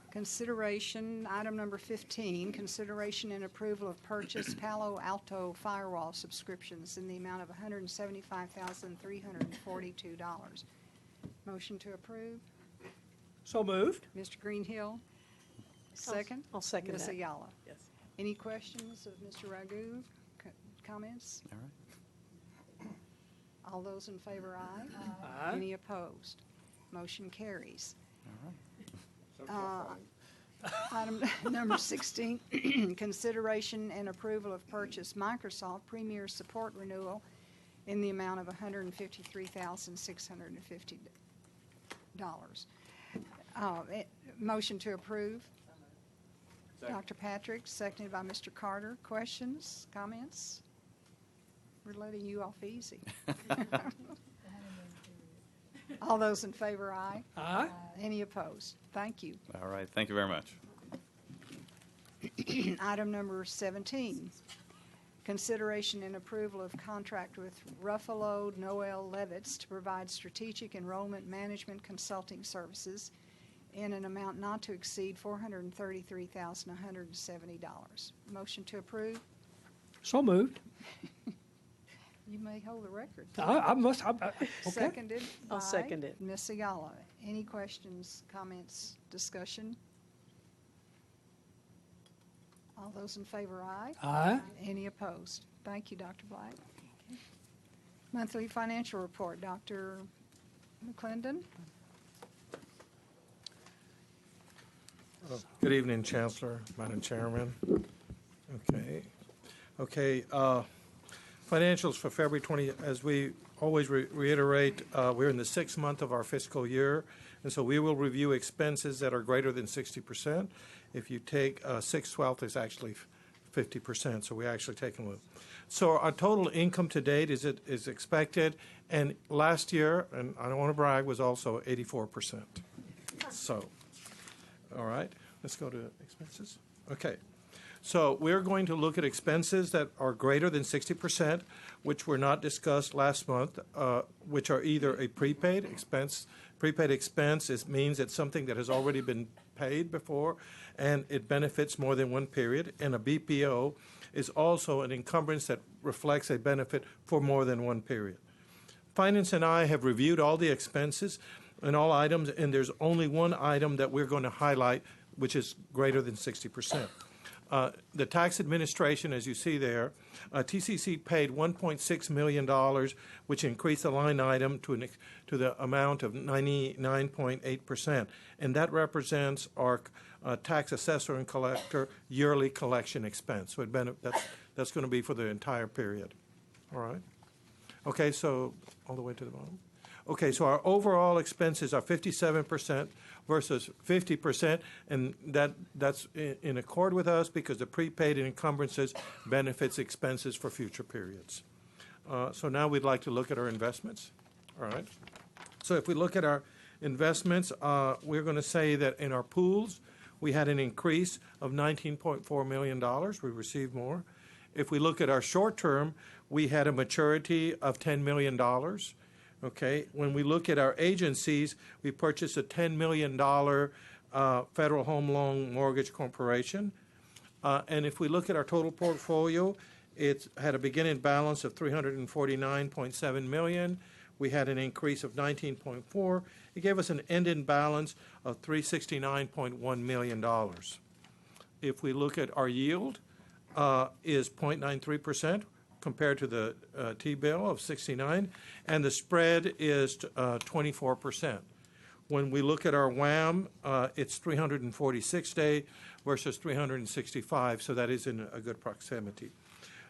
consideration, item number 15, consideration and approval of purchase Palo Alto Firewall subscriptions in the amount of $175,342. Motion to approve. So moved. Mr. Greenhill, second. I'll second Ms. that. Ayala. Yes. Any questions of Mr. Ragu? Comments? All right. All those in favor, aye. Aye. Any opposed? Motion carries. All right. Item number 16, consideration and approval of purchase Microsoft Premier Support Renewal in the amount of $153,650. Motion to approve. Second. Dr. Patrick, seconded by Mr. Carter. Questions, comments? We're letting you off easy. All those in favor, aye. Aye. Any opposed? Thank you. All right, thank you very much. Item number 17, consideration and approval of contract with Ruffalo, Noel, Levitz to provide strategic enrollment management consulting services in an amount not to exceed $433,170. Motion to approve. So moved. You may hold the record. Okay. Seconded by I'll second it. Ms. Ayala. Any questions, comments, discussion? All those in favor, aye. Aye. Any opposed? Thank you, Dr. Black. Monthly financial report, Dr. McClendon. Good evening, Chancellor, Madam Chairman. Okay. Financials for February 20, as we always reiterate, we're in the 6th month of our fiscal year, and so we will review expenses that are greater than 60%. If you take 6/12, it's actually 50%, so we actually take them. So our total income to date is expected, and last year, and I don't want to brag, was also 84%. So, all right, let's go to expenses. Okay. So we're going to look at expenses that are greater than 60%, which were not discussed last month, which are either a prepaid expense. Prepaid expense means it's something that has already been paid before, and it benefits more than one period. And a BPO is also an encumbrance that reflects a benefit for more than one period. Finance and I have reviewed all the expenses and all items, and there's only one item that we're going to highlight, which is greater than 60%. The tax administration, as you see there, TCC paid $1.6 million, which increased the line item to the amount of 99.8%. And that represents our tax assessor and collector yearly collection expense. So that's going to be for the entire period. All right? Okay, so all the way to the bottom. Okay, so our overall expenses are 57% versus 50%, and that's in accord with us because the prepaid and encumbrances benefits expenses for future periods. So now we'd like to look at our investments. All right. So if we look at our investments, we're going to say that in our pools, we had an increase of $19.4 million. We received more. If we look at our short term, we had a maturity of $10 million. Okay, when we look at our agencies, we purchased a $10 million Federal Home Loan Mortgage Corporation. And if we look at our total portfolio, it had a beginning balance of $349.7 million. we had an increase of 19.4. It gave us an ending balance of $369.1 million. If we look at our yield, is 0.93% compared to the T-bill of 69, and the spread is 24%. When we look at our WAM, it's 346 day versus 365, so that is in a good proximity.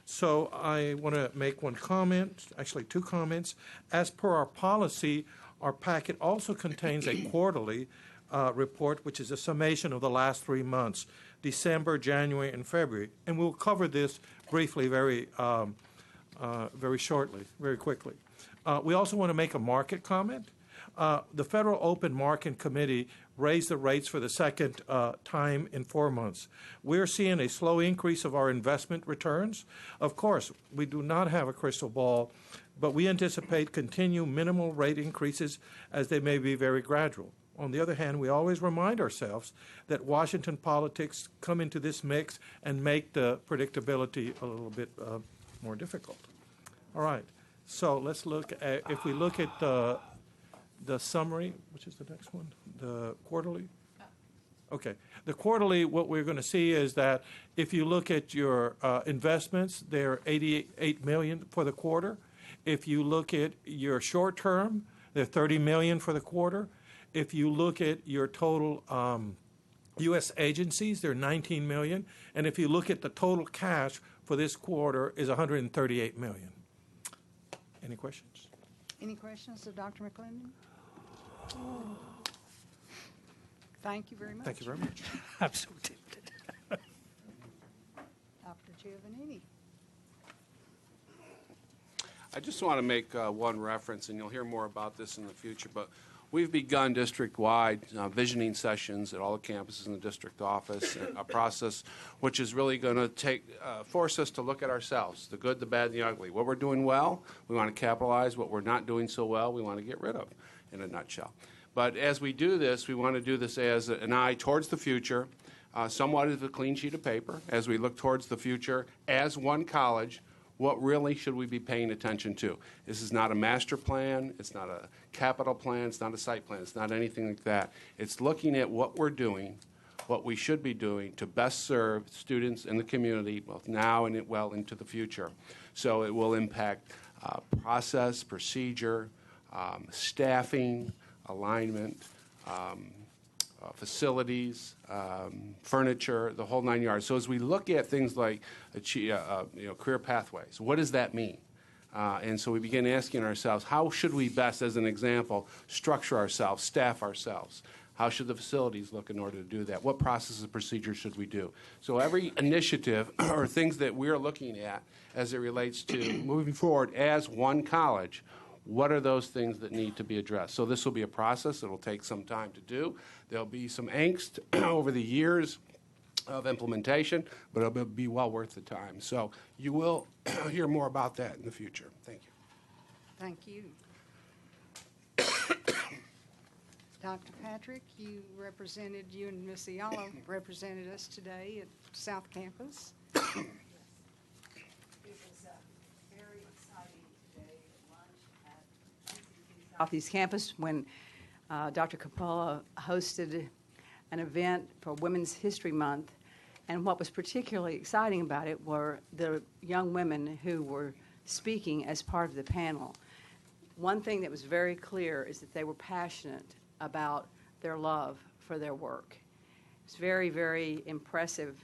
So I want to make one comment, actually two comments. As per our policy, our packet also contains a quarterly report, which is a summation of the last 3 months, December, January, and February. And we'll cover this briefly very shortly, very quickly. We also want to make a market comment. The Federal Open Market Committee raised the rates for the second time in 4 months. We're seeing a slow increase of our investment returns. Of course, we do not have a crystal ball, but we anticipate continued minimal rate increases as they may be very gradual. On the other hand, we always remind ourselves that Washington politics come into this mix and make the predictability a little bit more difficult. All right, so let's look at, if we look at the summary, which is the next one, the quarterly. Okay, the quarterly, what we're going to see is that if you look at your investments, they're $88 million for the quarter. If you look at your short term, they're $30 million for the quarter. If you look at your total U.S. agencies, they're $19 million. And if you look at the total cash for this quarter is $138 million. Any questions? Any questions of Dr. McClendon? Thank you very much. Thank you very much. I'm so tempted. Dr. Giovannini. I just want to make one reference, and you'll hear more about this in the future, but we've begun district-wide visioning sessions at all the campuses in the district office, a process which is really going to force us to look at ourselves, the good, the bad, and the ugly. What we're doing well, we want to capitalize. What we're not doing so well, we want to get rid of, in a nutshell. But as we do this, we want to do this as an eye towards the future, somewhat as a clean sheet of paper, as we look towards the future as one college. What really should we be paying attention to? This is not a master plan. It's not a capital plan. It's not a site plan. It's not anything like that. It's looking at what we're doing, what we should be doing to best serve students in the community, both now and well into the future. So it will impact process, procedure, staffing, alignment, facilities, furniture, the whole 9 yards. So as we look at things like career pathways, what does that mean? And so we begin asking ourselves, how should we best, as an example, structure ourselves, staff ourselves? How should the facilities look in order to do that? What processes and procedures should we do? So every initiative or things that we're looking at as it relates to moving forward as one college, what are those things that need to be addressed? So this will be a process. It will take some time to do. There'll be some angst over the years of implementation, but it'll be well worth the time. So you will hear more about that in the future. Thank you. Thank you. Dr. Patrick, you and Ms. Ayala represented us today at South Campus. It was very exciting today at lunch at Southeast Campus when Dr. Coppola hosted an event for Women's History Month. And what was particularly exciting about it were the young women who were speaking as part of the panel. One thing that was very clear is that they were passionate about their love for their work. It's very, very impressive.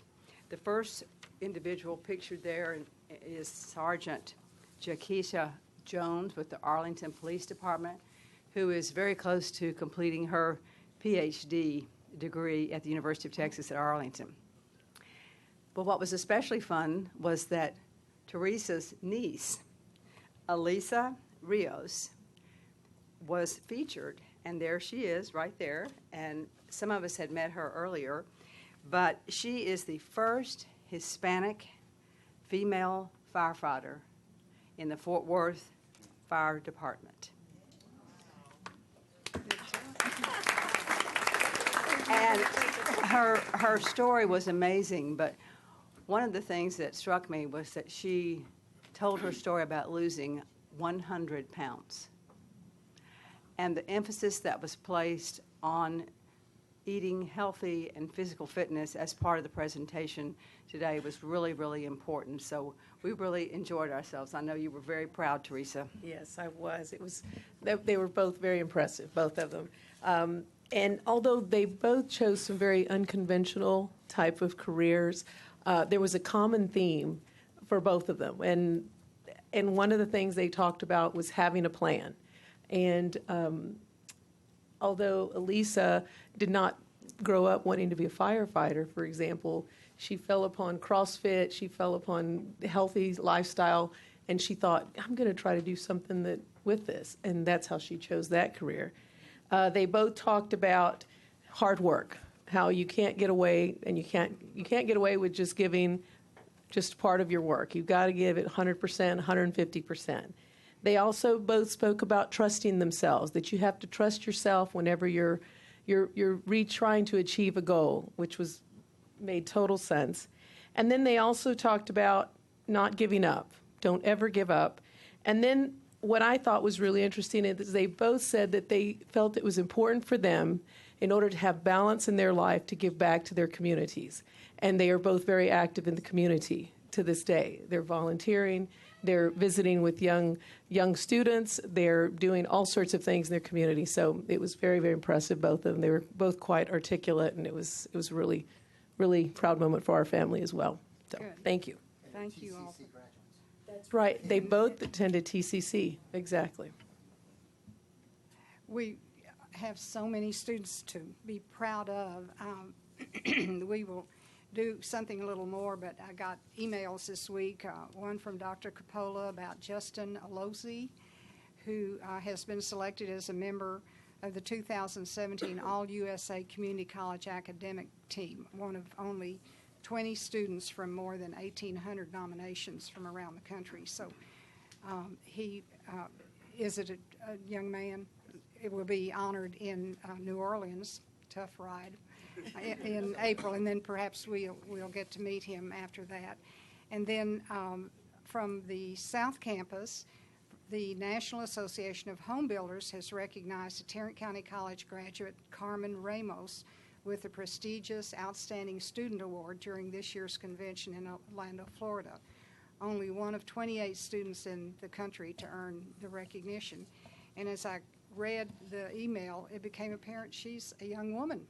The first individual pictured there is Sergeant Jakisha Jones with the Arlington Police Department, who is very close to completing her PhD degree at the University of Texas at Arlington. But what was especially fun was that Teresa's niece, Elisa Rios, was featured. And there she is right there. And some of us had met her earlier. But she is the first Hispanic female firefighter in the Fort Worth Fire Department. And her story was amazing, but one of the things that struck me was that she told her story about losing 100 pounds. and the emphasis that was placed on eating healthy and physical fitness as part of the presentation today was really, really important. So we really enjoyed ourselves. I know you were very proud, Teresa. Yes, I was. They were both very impressive, both of them. And although they both chose some very unconventional type of careers, there was a common theme for both of them. And one of the things they talked about was having a plan. And although Elisa did not grow up wanting to be a firefighter, for example, she fell upon CrossFit, she fell upon healthy lifestyle, and she thought, I'm going to try to do something with this. And that's how she chose that career. They both talked about hard work, how you can't get away, and you can't get away with just giving just part of your work. You've got to give it 100%, 150%. They also both spoke about trusting themselves, that you have to trust yourself whenever you're trying to achieve a goal, which made total sense. And then they also talked about not giving up. Don't ever give up. And then what I thought was really interesting is they both said that they felt it was important for them, in order to have balance in their life, to give back to their communities. And they are both very active in the community to this day. They're volunteering, they're visiting with young students, they're doing all sorts of things in their community. So it was very, very impressive, both of them. They were both quite articulate, and it was a really, really proud moment for our family as well. So thank you. Thank you all. That's right. They both attended TCC. Exactly. We have so many students to be proud of. We will do something a little more, but I got emails this week, one from Dr. Coppola about Justin Alozi, who has been selected as a member of the 2017 All-USA Community College Academic Team, one of only 20 students from more than 1,800 nominations from around the country. So he is a young man. It will be honored in New Orleans, tough ride, in April, and then perhaps we'll get to meet him after that. And then from the South Campus, the National Association of Home Builders has recognized a Tarrant County College graduate, Carmen Ramos, with the prestigious Outstanding Student Award during this year's convention in Orlando, Florida. Only one of 28 students in the country to earn the recognition. And as I read the email, it became apparent she's a young woman.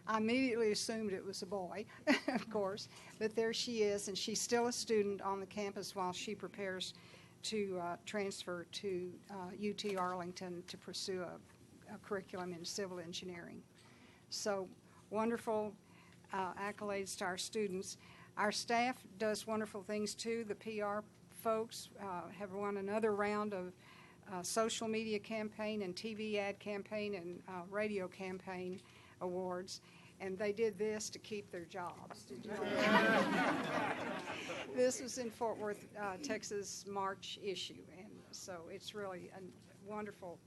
I immediately assumed it was a boy, of course, but there she is, and she's still a student on the campus while she prepares to transfer to UT Arlington to pursue a curriculum in civil engineering. So wonderful accolades to our students. Our staff does wonderful things too. The PR folks have won another round of social media campaign and TV ad campaign and radio campaign awards, and they did this to keep their jobs. Did you know? This was in Fort Worth, Texas March issue, and so it's really a wonderful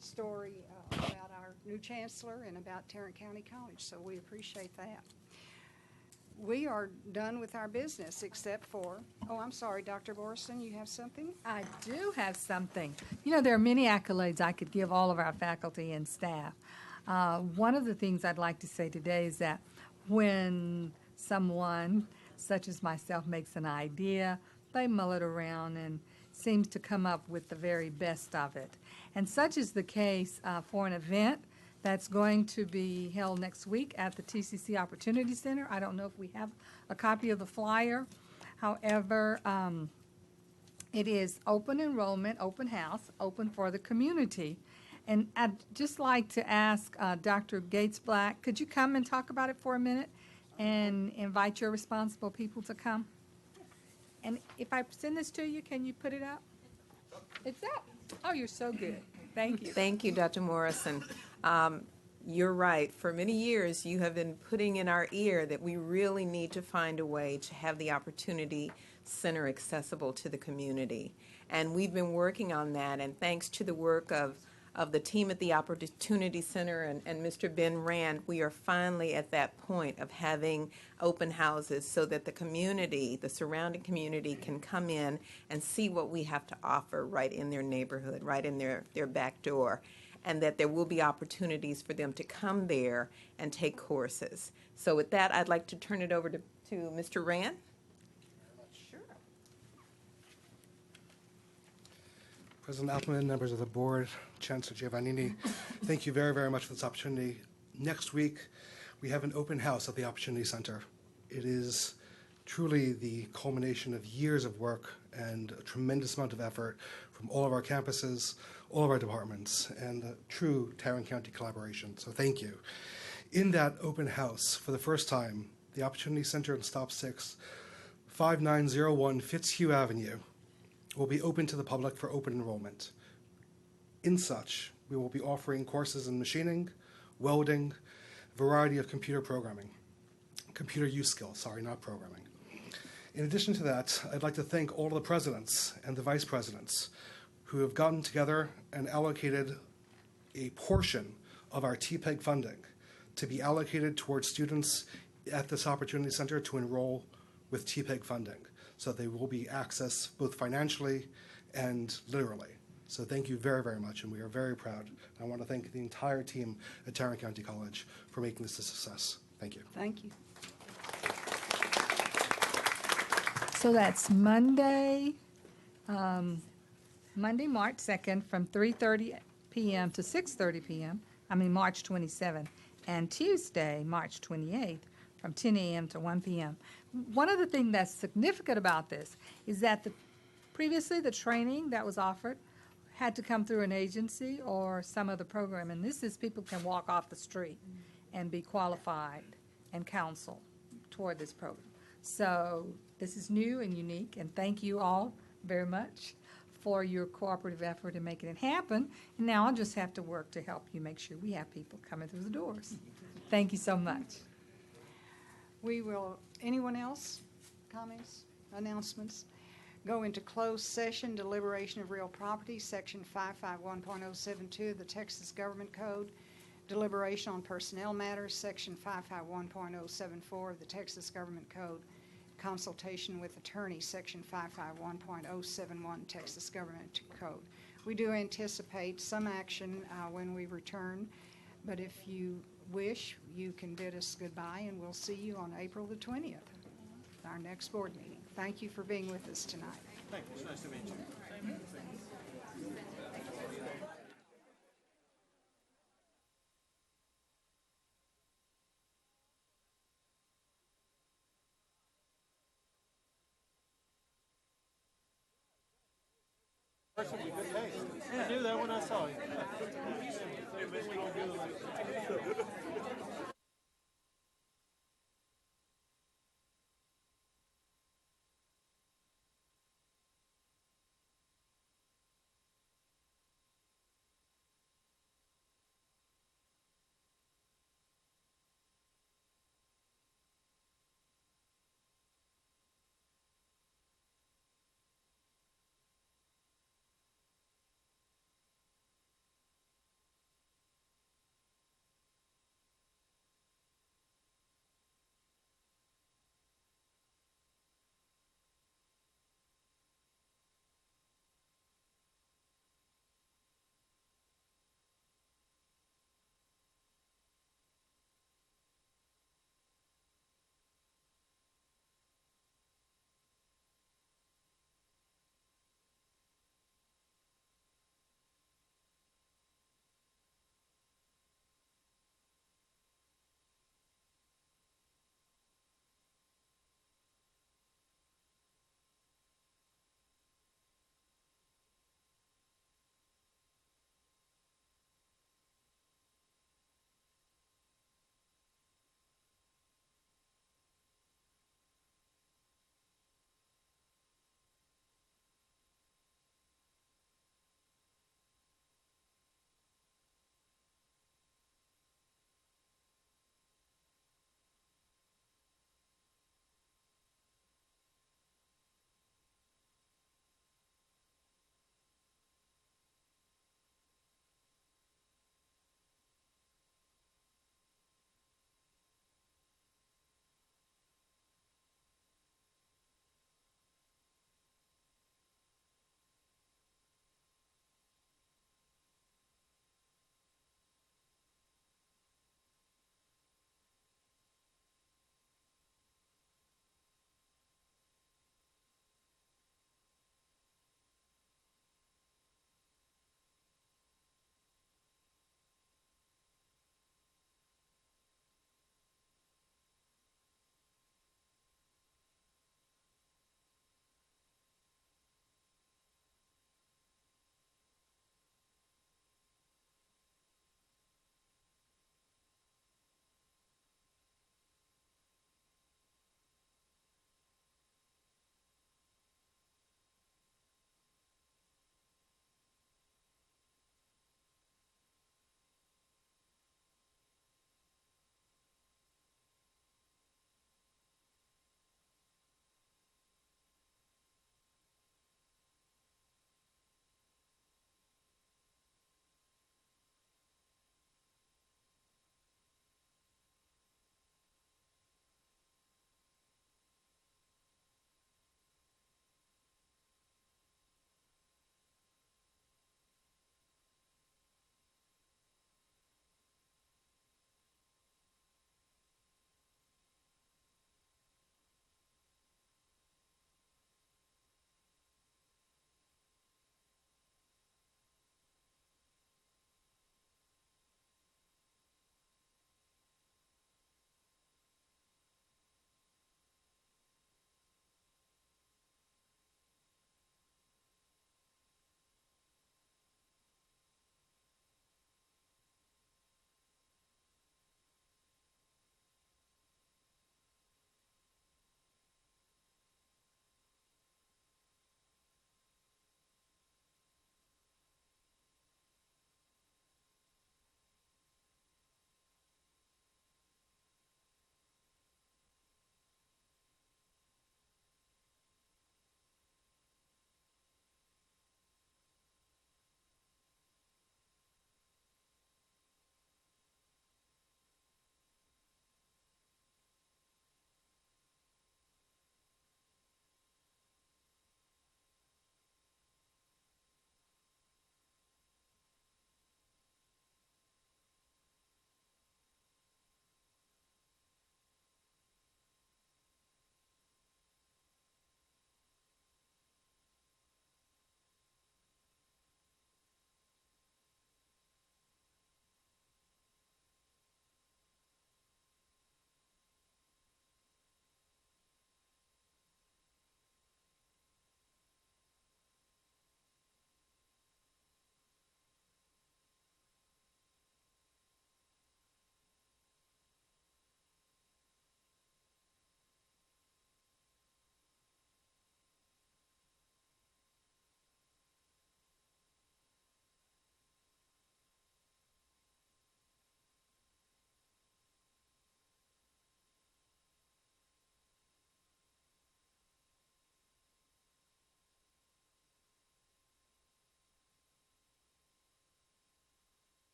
story about our new chancellor and about Tarrant County College, so we appreciate that. We are done with our business except for, I'm sorry, Dr. Borison, you have something? I do have something. You know, there are many accolades I could give all of our faculty and staff. One of the things I'd like to say today is that when someone, such as myself, makes an idea, they mull it around and seems to come up with the very best of it. And such is the case for an event that's going to be held next week at the TCC Opportunity Center. I don't know if we have a copy of the flyer. However, it is open enrollment, open house, open for the community. And I'd just like to ask Dr. Gates-Black, could you come and talk about it for a minute and invite your responsible people to come? And if I send this to you, can you put it up? It's up. Oh, you're so good. Thank you. Thank you, Dr. Morrison. You're right. For many years, you have been putting in our ear that we really need to find a way to have the Opportunity Center accessible to the community. And we've been working on that, and thanks to the work of the team at the Opportunity Center and Mr. Ben Rand, we are finally at that point of having open houses so that the community, the surrounding community, can come in and see what we have to offer right in their neighborhood, right in their back door. and that there will be opportunities for them to come there and take courses. So with that, I'd like to turn it over to Mr. Rand. President Appleman, members of the board, Chancellor Giovannini, thank you very, very much for this opportunity. Next week, we have an open house at the Opportunity Center. It is truly the culmination of years of work and a tremendous amount of effort from all of our campuses, all of our departments, and a true Tarrant County collaboration. So thank you. In that open house, for the first time, the Opportunity Center in Stop 6, 5901 Fitzhugh Avenue, will be open to the public for open enrollment. In such, we will be offering courses in machining, welding, a variety of computer programming, computer use skills, sorry, not programming. In addition to that, I'd like to thank all of the presidents and the vice presidents who have gotten together and allocated a portion of our TPEG funding to be allocated towards students at this Opportunity Center to enroll with TPEG funding. So they will be accessed both financially and literally. So thank you very, very much, and we are very proud. I want to thank the entire team at Tarrant County College for making this a success. Thank you. Thank you. So that's Monday, March 2nd, from 3:30 p.m. to 6:30 p.m., March 27th, and Tuesday, March 28th, from 10 a.m. to 1 p.m. One of the things that's significant about this is that previously the training that was offered had to come through an agency or some other program, and this is people can walk off the street and be qualified and counsel toward this program. So this is new and unique, and thank you all very much for your cooperative effort in making it happen. And now I'll just have to work to help you make sure we have people coming through the doors. Thank you so much. We will, anyone else? Comments, announcements? Go into closed session, deliberation of real property, section 551.072 of the Texas Government Code, deliberation on personnel matters, section 551.074 of the Texas Government Code, consultation with attorney, section 551.071 Texas Government Code. We do anticipate some action when we return, but if you wish, you can bid us goodbye, and we'll see you on April the 20th, our next board meeting. Thank you for being with us tonight. Thank you. It's nice to meet you. I knew that when I saw you.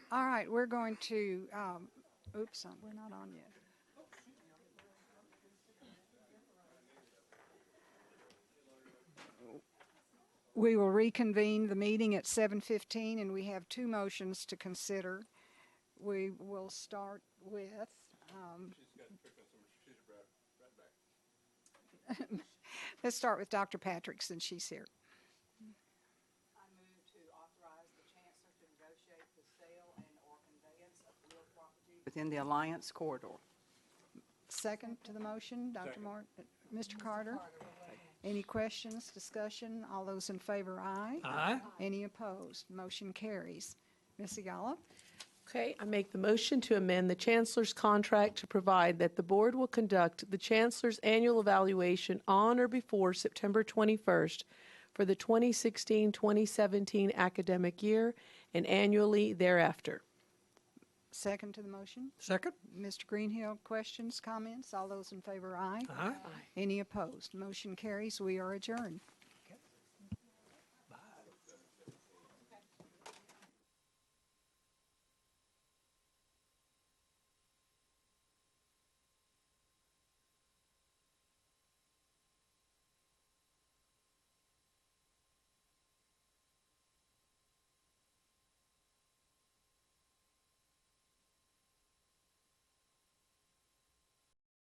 All right, we're going to, oops, we're not on yet. We will reconvene the meeting at 7:15, and we have two motions to consider. We will start with, let's start with Dr. Patrick, since she's here. I move to authorize the Chancellor to negotiate the sale and/or conveyance of real property within the Alliance corridor. Second to the motion, Dr. Martin. Mr. Carter? Any questions, discussion? All those in favor, aye. Aye. Any opposed? Motion carries. Ms. Ayala? Okay, I make the motion to amend the Chancellor's contract to provide that the Board will conduct the Chancellor's annual evaluation on or before September 21st for the 2016-2017 academic year and annually thereafter. Second to the motion? Second. Mr. Greenhill, questions, comments? All those in favor, aye. Aye. Any opposed? Motion carries. We are adjourned.